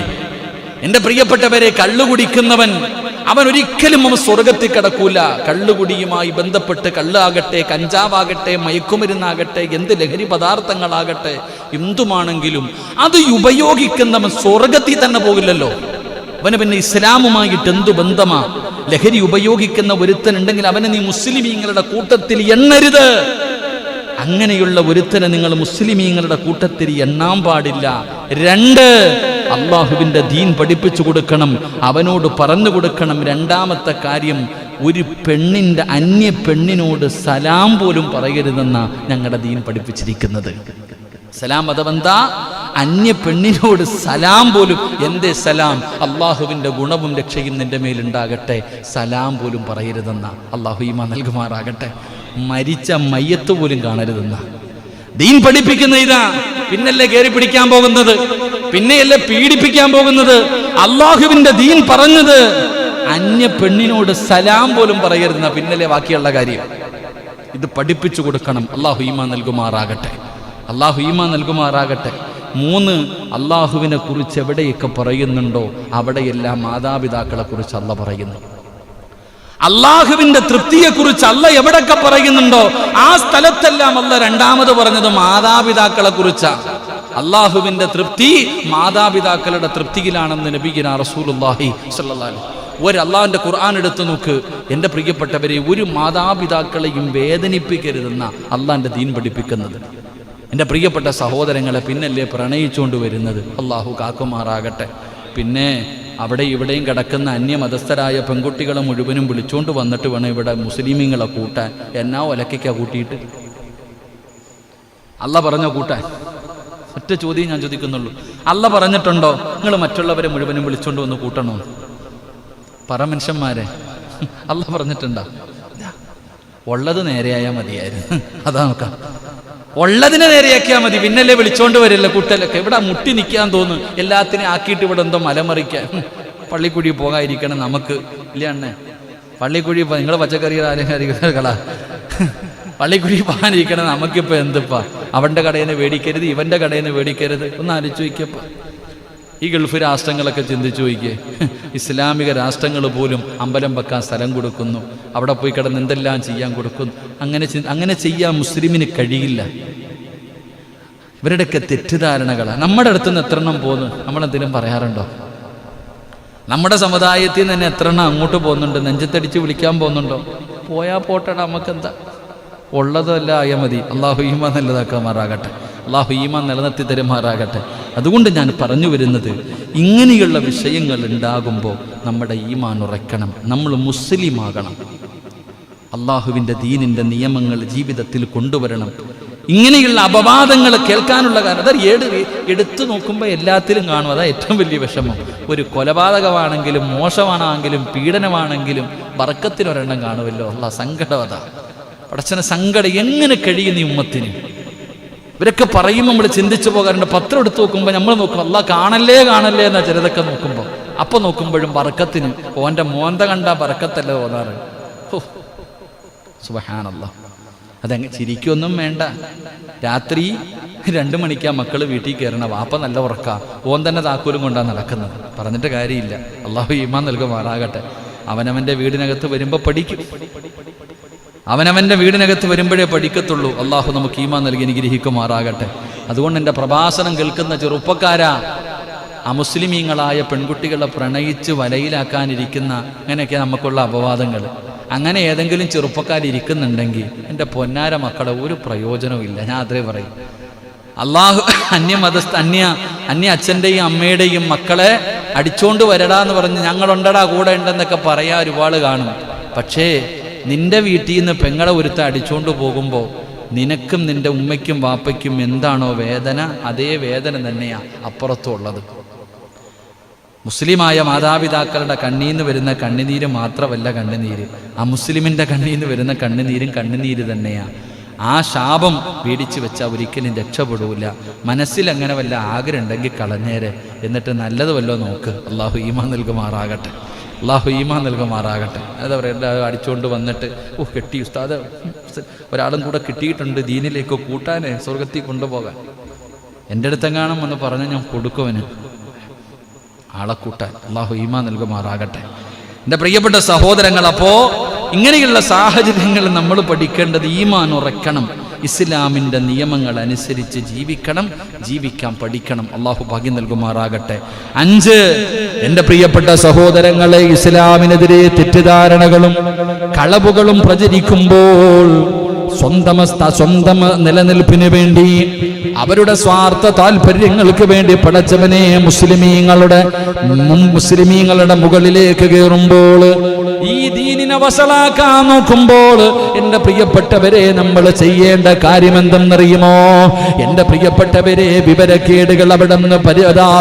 എൻ്റെ പ്രിയപ്പെട്ടവരെ, കള്ളുകുടിക്കുന്നവൻ അവൻ ഒരിക്കലും അവൻ സ്വർഗത്തിൽ കിടക്കൂല. കള്ളുകുടിയുമായി ബന്ധപ്പെട്ട് കള്ളാകട്ടെ, കഞ്ചാവാകട്ടെ, മയക്കുമരുന്നാകട്ടെ, എന്ത് ലഹരി പദാർത്ഥങ്ങളാകട്ടെ, എന്തുമാണെങ്കിലും അത് ഉപയോഗിക്കുന്നവൻ സ്വർഗത്തിൽ തന്നെ പോകില്ലല്ലോ. അവന് പിന്നെ ഇസ്ലാമുമായിട്ട് എന്തു ബന്ധമാ? ലഹരി ഉപയോഗിക്കുന്ന ഒരുത്തനുണ്ടെങ്കിൽ അവനെ നീ മുസ്ലിമീങ്ങളുടെ കൂട്ടത്തിൽ എണ്ണരുത്. അങ്ങനെയുള്ള ഒരുത്തനെ നിങ്ങൾ മുസ്ലിമീങ്ങളുടെ കൂട്ടത്തിൽ എണ്ണാൻ പാടില്ല. 2, അള്ളാഹുവിൻ്റെ ദീൻ പഠിപ്പിച്ചു കൊടുക്കണം, അവനോട് പറഞ്ഞു കൊടുക്കണം. 2ാമത്തെ കാര്യം, ഒരു പെണ്ണിൻ്റെ അന്യ പെണ്ണിനോട് സലാം പോലും പറയരുതെന്നാ ഞങ്ങളുടെ ദീൻ പഠിപ്പിച്ചിരിക്കുന്നത്. സലാം അഥവെന്താ? അന്യ പെണ്ണിനോട് സലാം പോലും. എന്തേ സലാം? അള്ളാഹുവിൻ്റെ ഗുണവും രക്ഷയും നിന്റെ മേലുണ്ടാകട്ടെ, സലാം പോലും പറയരുതെന്ന അള്ളാഹു ഈമാൻ നൽകുമാറാകട്ടെ. മരിച്ച മയ്യത്ത് പോലും കാണരുതെന്ന ദീൻ പഠിപ്പിക്കുന്ന ഇതാ. പിന്നല്ലേ കയറി പിടിക്കാൻ പോകുന്നത്, പിന്നെയല്ലേ പീഡിപ്പിക്കാൻ പോകുന്നത്. അള്ളാഹുവിന്റെ ദീൻ പറഞ്ഞത് അന്യ പെണ്ണിനോട് സലാം പോലും പറയരുതെന്ന, പിന്നല്ലേ ബാക്കിയുള്ള കാര്യം. ഇത് പഠിപ്പിച്ചു കൊടുക്കണം. അള്ളാഹു ഈമാൻ നൽകുമാറാകട്ടെ. അള്ളാഹു ഈമാൻ നൽകുമാറാകട്ടെ. 3, അള്ളാഹുവിനെ കുറിച്ച് എവിടെയൊക്കെ പറയുന്നുണ്ടോ അവിടെയെല്ലാം മാതാപിതാക്കളെ കുറിച്ച് അള്ളാഹ് പറയുന്നു. അള്ളാഹുവിന്റെ തൃപ്തിയെക്കുറിച്ച് അല്ല എവിടൊക്കെ പറയുന്നുണ്ടോ ആ സ്ഥലത്തെല്ലാം അല്ല 2ാമത് പറഞ്ഞത് മാതാപിതാക്കളെ കുറിച്ചാണ്. അള്ളാഹുവിന്റെ തൃപ്തി മാതാപിതാക്കളുടെ തൃപ്തിയിലാണെന്ന് നബിയുനാ റസൂലുള്ളാഹി സ്വല്ലല്ലാഹു അലൈഹി വസല്ലം. ഒരു അള്ളാഹുവിന്റെ ഖുർആൻ എടുത്തു നോക്ക് എൻ്റെ പ്രിയപ്പെട്ടവരെ, ഒരു മാതാപിതാക്കളെയും വേദനിപ്പിക്കരുതെന്ന അള്ളാഹിന്റെ ദീൻ പഠിപ്പിക്കുന്നത്. എൻ്റെ പ്രിയപ്പെട്ട സഹോദരങ്ങളെ, പിന്നല്ലേ പ്രണയിച്ചുകൊണ്ട് വരുന്നത്. അള്ളാഹു കാക്കുമാറാകട്ടെ. പിന്നെ അവിടെ ഇവിടെയും കിടക്കുന്ന അന്യമതസ്ഥരായ പെൺകുട്ടികളെ മുഴുവനും വിളിച്ചുകൊണ്ട് വന്നിട്ട് വേണം ഇവിടെ മുസ്ലിമീങ്ങളെ കൂട്ടാൻ. എന്നാ ഒലക്കയ്ക്കാ കൂട്ടിയിട്ട്? അല്ല പറഞ്ഞോ കൂട്ടാൻ? ഒറ്റ ചോദ്യം ഞാൻ ചോദിക്കുന്നുള്ളൂ. അല്ല പറഞ്ഞിട്ടുണ്ടോ നിങ്ങൾ മറ്റുള്ളവരെ മുഴുവനും വിളിച്ചുകൊണ്ട് വന്ന് കൂട്ടണോ? പറ മനുഷ്യന്മാരെ, അല്ല പറഞ്ഞിട്ടുണ്ടോ? ഉള്ളത് നേരെയായാൽ മതിയായിരുന്നു. അതാ നോക്കാം, ഉള്ളതിനെ നേരെയാക്കിയാൽ മതി. പിന്നല്ലേ വിളിച്ചോണ്ട് വരില്ല കൂട്ടലൊക്കെ. ഇവിടെ മുട്ടി നിൽക്കാൻ തോന്നുന്നു. എല്ലാത്തിനെയും ആക്കിയിട്ട് ഇവിടെ എന്തോ മലമറിക്കാൻ. പള്ളിക്കുഴി പോകാതിരിക്കണം നമുക്ക്, ഇല്ല അണ്ണേ? പള്ളിക്കുഴി നിങ്ങൾ പച്ചക്കറി കളാ, പള്ളിക്കുഴി പോകാനിരിക്കണം നമുക്കിപ്പോൾ എന്തിപ്പാ? അവൻ്റെ കടയിൽ നിന്ന് മേടിക്കരുത്, ഇവൻ്റെ കടയിൽ നിന്ന് മേടിക്കരുത്. ഒന്ന് ആലോചിച്ച് വയ്ക്കപ്പ. ഈ ഗൾഫ് രാഷ്ട്രങ്ങളൊക്കെ ചിന്തിച്ചു നോക്കിയേ, ഇസ്ലാമിക രാഷ്ട്രങ്ങൾ പോലും അമ്പലം വെക്കാൻ സ്ഥലം കൊടുക്കുന്നു, അവിടെ പോയി കിടന്ന് എന്തെല്ലാം ചെയ്യാൻ കൊടുക്കുന്നു. അങ്ങനെ ചെയ്യാൻ മുസ്ലിമിന് കഴിയില്ല. ഇവരുടെയൊക്കെ തെറ്റിദ്ധാരണകളാണ്. നമ്മുടെ അടുത്ത് നിന്ന് എത്ര എണ്ണം പോകുന്നു നമ്മളെന്തെങ്കിലും പറയാറുണ്ടോ? നമ്മുടെ സമുദായത്തിൽ നിന്ന് തന്നെ എത്ര എണ്ണം അങ്ങോട്ട് പോകുന്നുണ്ട്, നെഞ്ചത്തടിച്ച് വിളിക്കാൻ പോകുന്നുണ്ടോ? പോയാൽ പോട്ടടാ, നമുക്കെന്താ, ഉള്ളതല്ല ആയാൽ മതി. അള്ളാഹു ഈമാൻ നല്ലതാക്കാമാറാകട്ടെ, അള്ളാഹു ഈമാൻ നിലനിർത്തി തരുമാറാകട്ടെ. അതുകൊണ്ട് ഞാൻ പറഞ്ഞു വരുന്നത്, ഇങ്ങനെയുള്ള വിഷയങ്ങൾ ഉണ്ടാകുമ്പോൾ നമ്മുടെ ഈമാൻ ഉറയ്ക്കണം, നമ്മൾ മുസ്ലിമാകണം, അള്ളാഹുവിൻ്റെ ദീനിൻ്റെ നിയമങ്ങൾ ജീവിതത്തിൽ കൊണ്ടുവരണം. ഇങ്ങനെയുള്ള അപവാദങ്ങൾ കേൾക്കാനുള്ള കാരണം അത് എടുത്തു നോക്കുമ്പോൾ എല്ലാത്തിലും കാണും. അതാ ഏറ്റവും വലിയ വിഷമം. ഒരു കൊലപാതകമാണെങ്കിലും മോശമാണെങ്കിലും പീഡനമാണെങ്കിലും ബർക്കത്തിനൊരെണ്ണം കാണുമല്ലോ. സങ്കടം അതാ. പടച്ചനെ സങ്കടം എങ്ങനെ കഴിയുന്ന ഈ ഉമ്മത്തിന്. ഇവരൊക്കെ പറയുമ്പോൾ നമ്മൾ ചിന്തിച്ചു പോകാറുണ്ട്. പത്രം എടുത്ത് നോക്കുമ്പോൾ നമ്മൾ നോക്കും, കാണല്ലേ എന്നാ ചിലതൊക്കെ നോക്കുമ്പോൾ. അപ്പം നോക്കുമ്പോഴും ബർക്കത്തിന് ഓൻ്റെ മോന്ത കണ്ടാ ബർക്കത്തല്ലേ തോന്നാറ്. സുബ്ഹാനല്ലാഹ്. അതങ്ങ് ചിരിക്കൊന്നും വേണ്ട. രാത്രി 2 മണിക്കാ മക്കൾ വീട്ടിൽ കയറണം, വാപ്പ നല്ല ഉറക്കാ, ഓൻ തന്നെ താക്കോലും കൊണ്ടാണ് നടക്കുന്നത്. പറഞ്ഞിട്ട് കാര്യമില്ല. അള്ളാഹു ഈമാൻ നൽകുമാറാകട്ടെ. അവനവൻ്റെ വീടിനകത്ത് വരുമ്പോൾ പഠിക്കും, അവനവൻ്റെ വീടിനകത്ത് വരുമ്പോഴേ പഠിക്കത്തുള്ളൂ. അള്ളാഹു നമുക്ക് ഈമാൻ നൽകി അനുഗ്രഹിക്കുമാറാകട്ടെ. അതുകൊണ്ട് എൻ്റെ പ്രഭാഷണം കേൾക്കുന്ന ചെറുപ്പക്കാരാ, അമുസ്ലിമീങ്ങളായ പെൺകുട്ടികളെ പ്രണയിച്ച് വലയിലാക്കാനിരിക്കുന്ന അങ്ങനെയൊക്കെ നമുക്കുള്ള അപവാദങ്ങൾ. അങ്ങനെ ഏതെങ്കിലും ചെറുപ്പക്കാരിയ്ക്കുന്നുണ്ടെങ്കിൽ എൻ്റെ പൊന്നാര മക്കളെ ഒരു പ്രയോജനവും ഇല്ല. ഞാൻ അതേ പറയും. അള്ളാഹു അന്യ അച്ഛൻ്റെയും അമ്മയുടെയും മക്കളെ അടിച്ചോണ്ട് വരടാന്ന് പറഞ്ഞ് ഞങ്ങളുണ്ടടാ കൂടെ ഉണ്ടെന്നൊക്കെ പറയാൻ ഒരുപാട് കാണും. പക്ഷേ നിന്റെ വീട്ടിൽ നിന്ന് പെങ്ങളെ ഒരുത്ത അടിച്ചോണ്ട് പോകുമ്പോൾ നിനക്കും നിന്റെ ഉമ്മയ്ക്കും വാപ്പയ്ക്കും എന്താണോ വേദന, അതേ വേദന തന്നെയാണ് അപ്പുറത്തുള്ളത്. മുസ്ലിമായ മാതാപിതാക്കളുടെ കണ്ണീന്ന് വരുന്ന കണ്ണുനീര് മാത്രമല്ല കണ്ണുനീര്, ആ മുസ്ലിമിൻ്റെ കണ്ണീന്ന് വരുന്ന കണ്ണുനീര് തന്നെയാണ്. ആ ശാപം പേടിച്ച് വെച്ചാൽ ഒരിക്കലും രക്ഷപ്പെടൂല. മനസ്സിൽ അങ്ങനെ വല്ല ആഗ്രഹം ഉണ്ടെങ്കിൽ കളഞ്ഞേരെ, എന്നിട്ട് നല്ലത് വല്ലോ നോക്ക്. അള്ളാഹു ഈമാൻ നൽകുമാറാകട്ടെ, അള്ളാഹു ഈമാൻ നൽകുമാറാകട്ടെ. എന്താ പറയുക, അടിച്ചുകൊണ്ട് വന്നിട്ട് കെട്ടി ഉസ്താദ് ഒരാളും കൂടെ കിട്ടിയിട്ടുണ്ട് ദീനിലേക്ക് കൂട്ടാനേ, സ്വർഗത്തിൽ കൊണ്ടുപോകാൻ. എൻ്റെ അടുത്തെങ്ങാനും എന്ന് പറഞ്ഞ് ഞാൻ കൊടുക്കുവന് ആളെ കൂട്ടാൻ. അള്ളാഹു ഈമാൻ നൽകുമാറാകട്ടെ. എൻ്റെ പ്രിയപ്പെട്ട സഹോദരങ്ങൾ, അപ്പോൾ ഇങ്ങനെയുള്ള സാഹചര്യങ്ങൾ നമ്മൾ പഠിക്കേണ്ടത് ഈമാൻ ഉറക്കണം, ഇസ്ലാമിൻ്റെ നിയമങ്ങൾ അനുസരിച്ച് ജീവിക്കാൻ പഠിക്കണം. അള്ളാഹു ഭാഗ്യം നൽകുമാറാകട്ടെ. 5, എൻ്റെ പ്രിയപ്പെട്ട സഹോദരങ്ങളെ, ഇസ്ലാമിനെതിരെ തെറ്റിദ്ധാരണകളും കളവുകളും പ്രചരിക്കുമ്പോൾ സ്വന്തം നിലനിൽപ്പിന് വേണ്ടി, അവരുടെ സ്വാർത്ഥ താല്പര്യങ്ങൾക്ക് വേണ്ടി പടച്ചവനെ മുസ്ലിമീങ്ങളുടെ മുകളിലേക്ക് കയറുമ്പോൾ, ഈ ദീനിനെ വഷളാക്കാൻ നോക്കുമ്പോൾ, എൻ്റെ പ്രിയപ്പെട്ടവരെ നമ്മൾ ചെയ്യേണ്ട കാര്യം എന്തെന്നറിയുമോ? എൻ്റെ പ്രിയപ്പെട്ടവരെ, വിവരക്കേടുകൾ അവിടെ നിന്ന്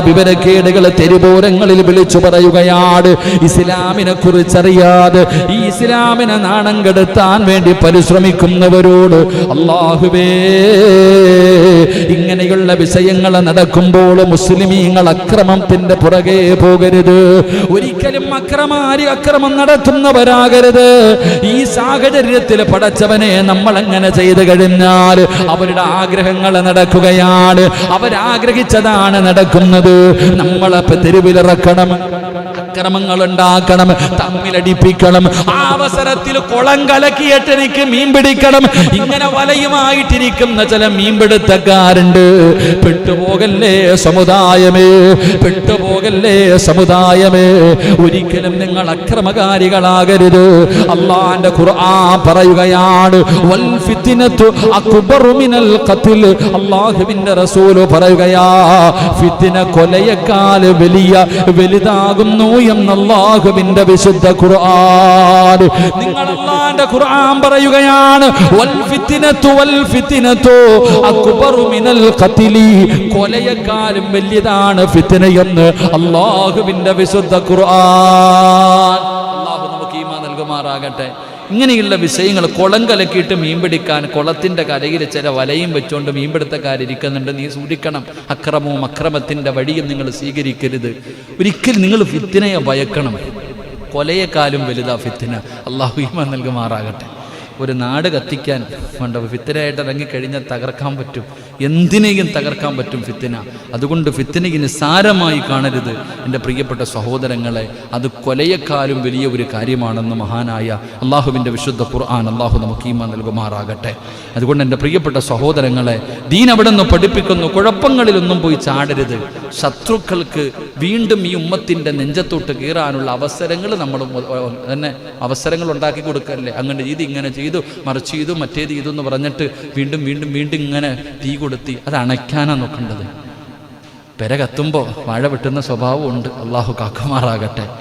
വിവരക്കേടുകൾ തെരുവോരങ്ങളിൽ വിളിച്ചു പറയുകയാണ്. ഇസ്ലാമിനെ കുറിച്ചറിയാതെ ഈ ഇസ്ലാമിനെ നാണം കെടുത്താൻ വേണ്ടി പരിശ്രമിക്കുന്നവരോട് അല്ലാഹുവേ, ഇങ്ങനെയുള്ള വിഷയങ്ങൾ നടക്കുമ്പോൾ മുസ്ലിമീങ്ങൾ അക്രമത്തിന്റെ പുറകെ പോകരുത്. ഒരിക്കലും അക്രമം നടത്തുന്നവരാകരുത്. ഈ സാഹചര്യത്തിൽ പടച്ചവനെ നമ്മൾ അങ്ങനെ ചെയ്തു കഴിഞ്ഞാൽ അവരുടെ ആഗ്രഹങ്ങൾ നടക്കുകയാണ്, അവരാഗ്രഹിച്ചതാണ് നടക്കുന്നത്. നമ്മളെ തെരുവിലിറക്കണം, അക്രമങ്ങൾ ഉണ്ടാക്കണം, തമ്മിലടിപ്പിക്കണം. ആ അവസരത്തിൽ കുളം കലക്കിയിട്ട് എനിക്ക് മീൻ പിടിക്കണം. ഇങ്ങനെ വലയുമായിട്ടിരിക്കുന്ന ചില മീൻപിടുത്തക്കാരുണ്ട്. പെട്ടുപോകല്ലേ സമുദായമേ, ഒരിക്കലും നിങ്ങൾ അക്രമകാരികളാകരുത്. അല്ലാഹുവിന്റെ ഖുർആൻ പറയുകയാണ്, വൽ ഫിത്നതു അക്ബറു മിനൽ ഖത്ൽ. അല്ലാഹുവിന്റെ റസൂൽ പറയുകയാ, ഫിത്ന കൊലയേക്കാൾ വലുതാകുന്നു എന്ന് അല്ലാഹുവിന്റെ വിശുദ്ധ ഖുർആൻ. നിങ്ങൾ അല്ലാഹുവിന്റെ ഖുർആൻ പറയുകയാണ്, വൽ ഫിത്നതു അക്ബറു മിനൽ ഖത്ൽ. കൊലയേക്കാളും വലിയതാണ് ഫിത്നയെന്ന് അല്ലാഹുവിന്റെ വിശുദ്ധ ഖുർആൻ. അല്ലാഹു നമുക്ക് ഈമാൻ നൽകുമാറാകട്ടെ. ഇങ്ങനെയുള്ള വിഷയങ്ങൾ, കുളം കലക്കിയിട്ട് മീൻ പിടിക്കാൻ കുളത്തിൻ്റെ കരയിൽ ചില വലയും വെച്ചുകൊണ്ട് മീൻപിടുത്തക്കാരിയ്ക്കുന്നുണ്ട്. നീ സൂക്ഷിക്കണം. അക്രമത്തിൻ്റെ വഴിയും നിങ്ങൾ സ്വീകരിക്കരുത്. ഒരിക്കലും നിങ്ങൾ ഫിത്നയെ ഭയക്കണം. കൊലയെക്കാളും വലുതാ ഫിത്ന. അല്ലാഹു ഈമാൻ നൽകുമാറാകട്ടെ. ഒരു നാട് കത്തിക്കാൻ വേണ്ട ഫിത്നയായിട്ട് ഇറങ്ങിക്കഴിഞ്ഞാൽ തകർക്കാൻ പറ്റും. എന്തിനേയും തകർക്കാൻ പറ്റും ഫിത്തിന. അതുകൊണ്ട് ഫിത്തിനയെ നിസ്സാരമായി കാണരുത് എൻ്റെ പ്രിയപ്പെട്ട സഹോദരങ്ങളെ. അത് കൊലയെക്കാളും വലിയ ഒരു കാര്യമാണെന്ന് മഹാനായ അള്ളാഹുവിൻ്റെ വിശുദ്ധ ഖുർആൻ അള്ളാഹു നമുക്ക് ഈമാൻ നൽകുമാറാകട്ടെ. അതുകൊണ്ട് എൻ്റെ പ്രിയപ്പെട്ട സഹോദരങ്ങളെ, ദീൻ അവിടെ നിന്ന് പഠിപ്പിക്കുന്നു, കുഴപ്പങ്ങളിലൊന്നും പോയി ചാടരുത്. ശത്രുക്കൾക്ക് വീണ്ടും ഈ ഉമ്മത്തിൻ്റെ നെഞ്ചത്തോട്ട് കീറാനുള്ള അവസരങ്ങൾ നമ്മൾ തന്നെ അവസരങ്ങൾ ഉണ്ടാക്കി കൊടുക്കല്ലേ. അങ്ങനെ ചെയ്ത് ഇങ്ങനെ ചെയ്തു, മറിച്ച് ചെയ്തു, മറ്റേത് ചെയ്തു എന്ന് പറഞ്ഞിട്ട് വീണ്ടും വീണ്ടും വീണ്ടും ഇങ്ങനെ തീ കൊടുത്തി അത് അണയ്ക്കാനാണ് നോക്കേണ്ടത്. പെര കത്തുമ്പോൾ വാഴ വെട്ടുന്ന സ്വഭാവമുണ്ട്. അള്ളാഹു കാക്കുമാറാകട്ടെ.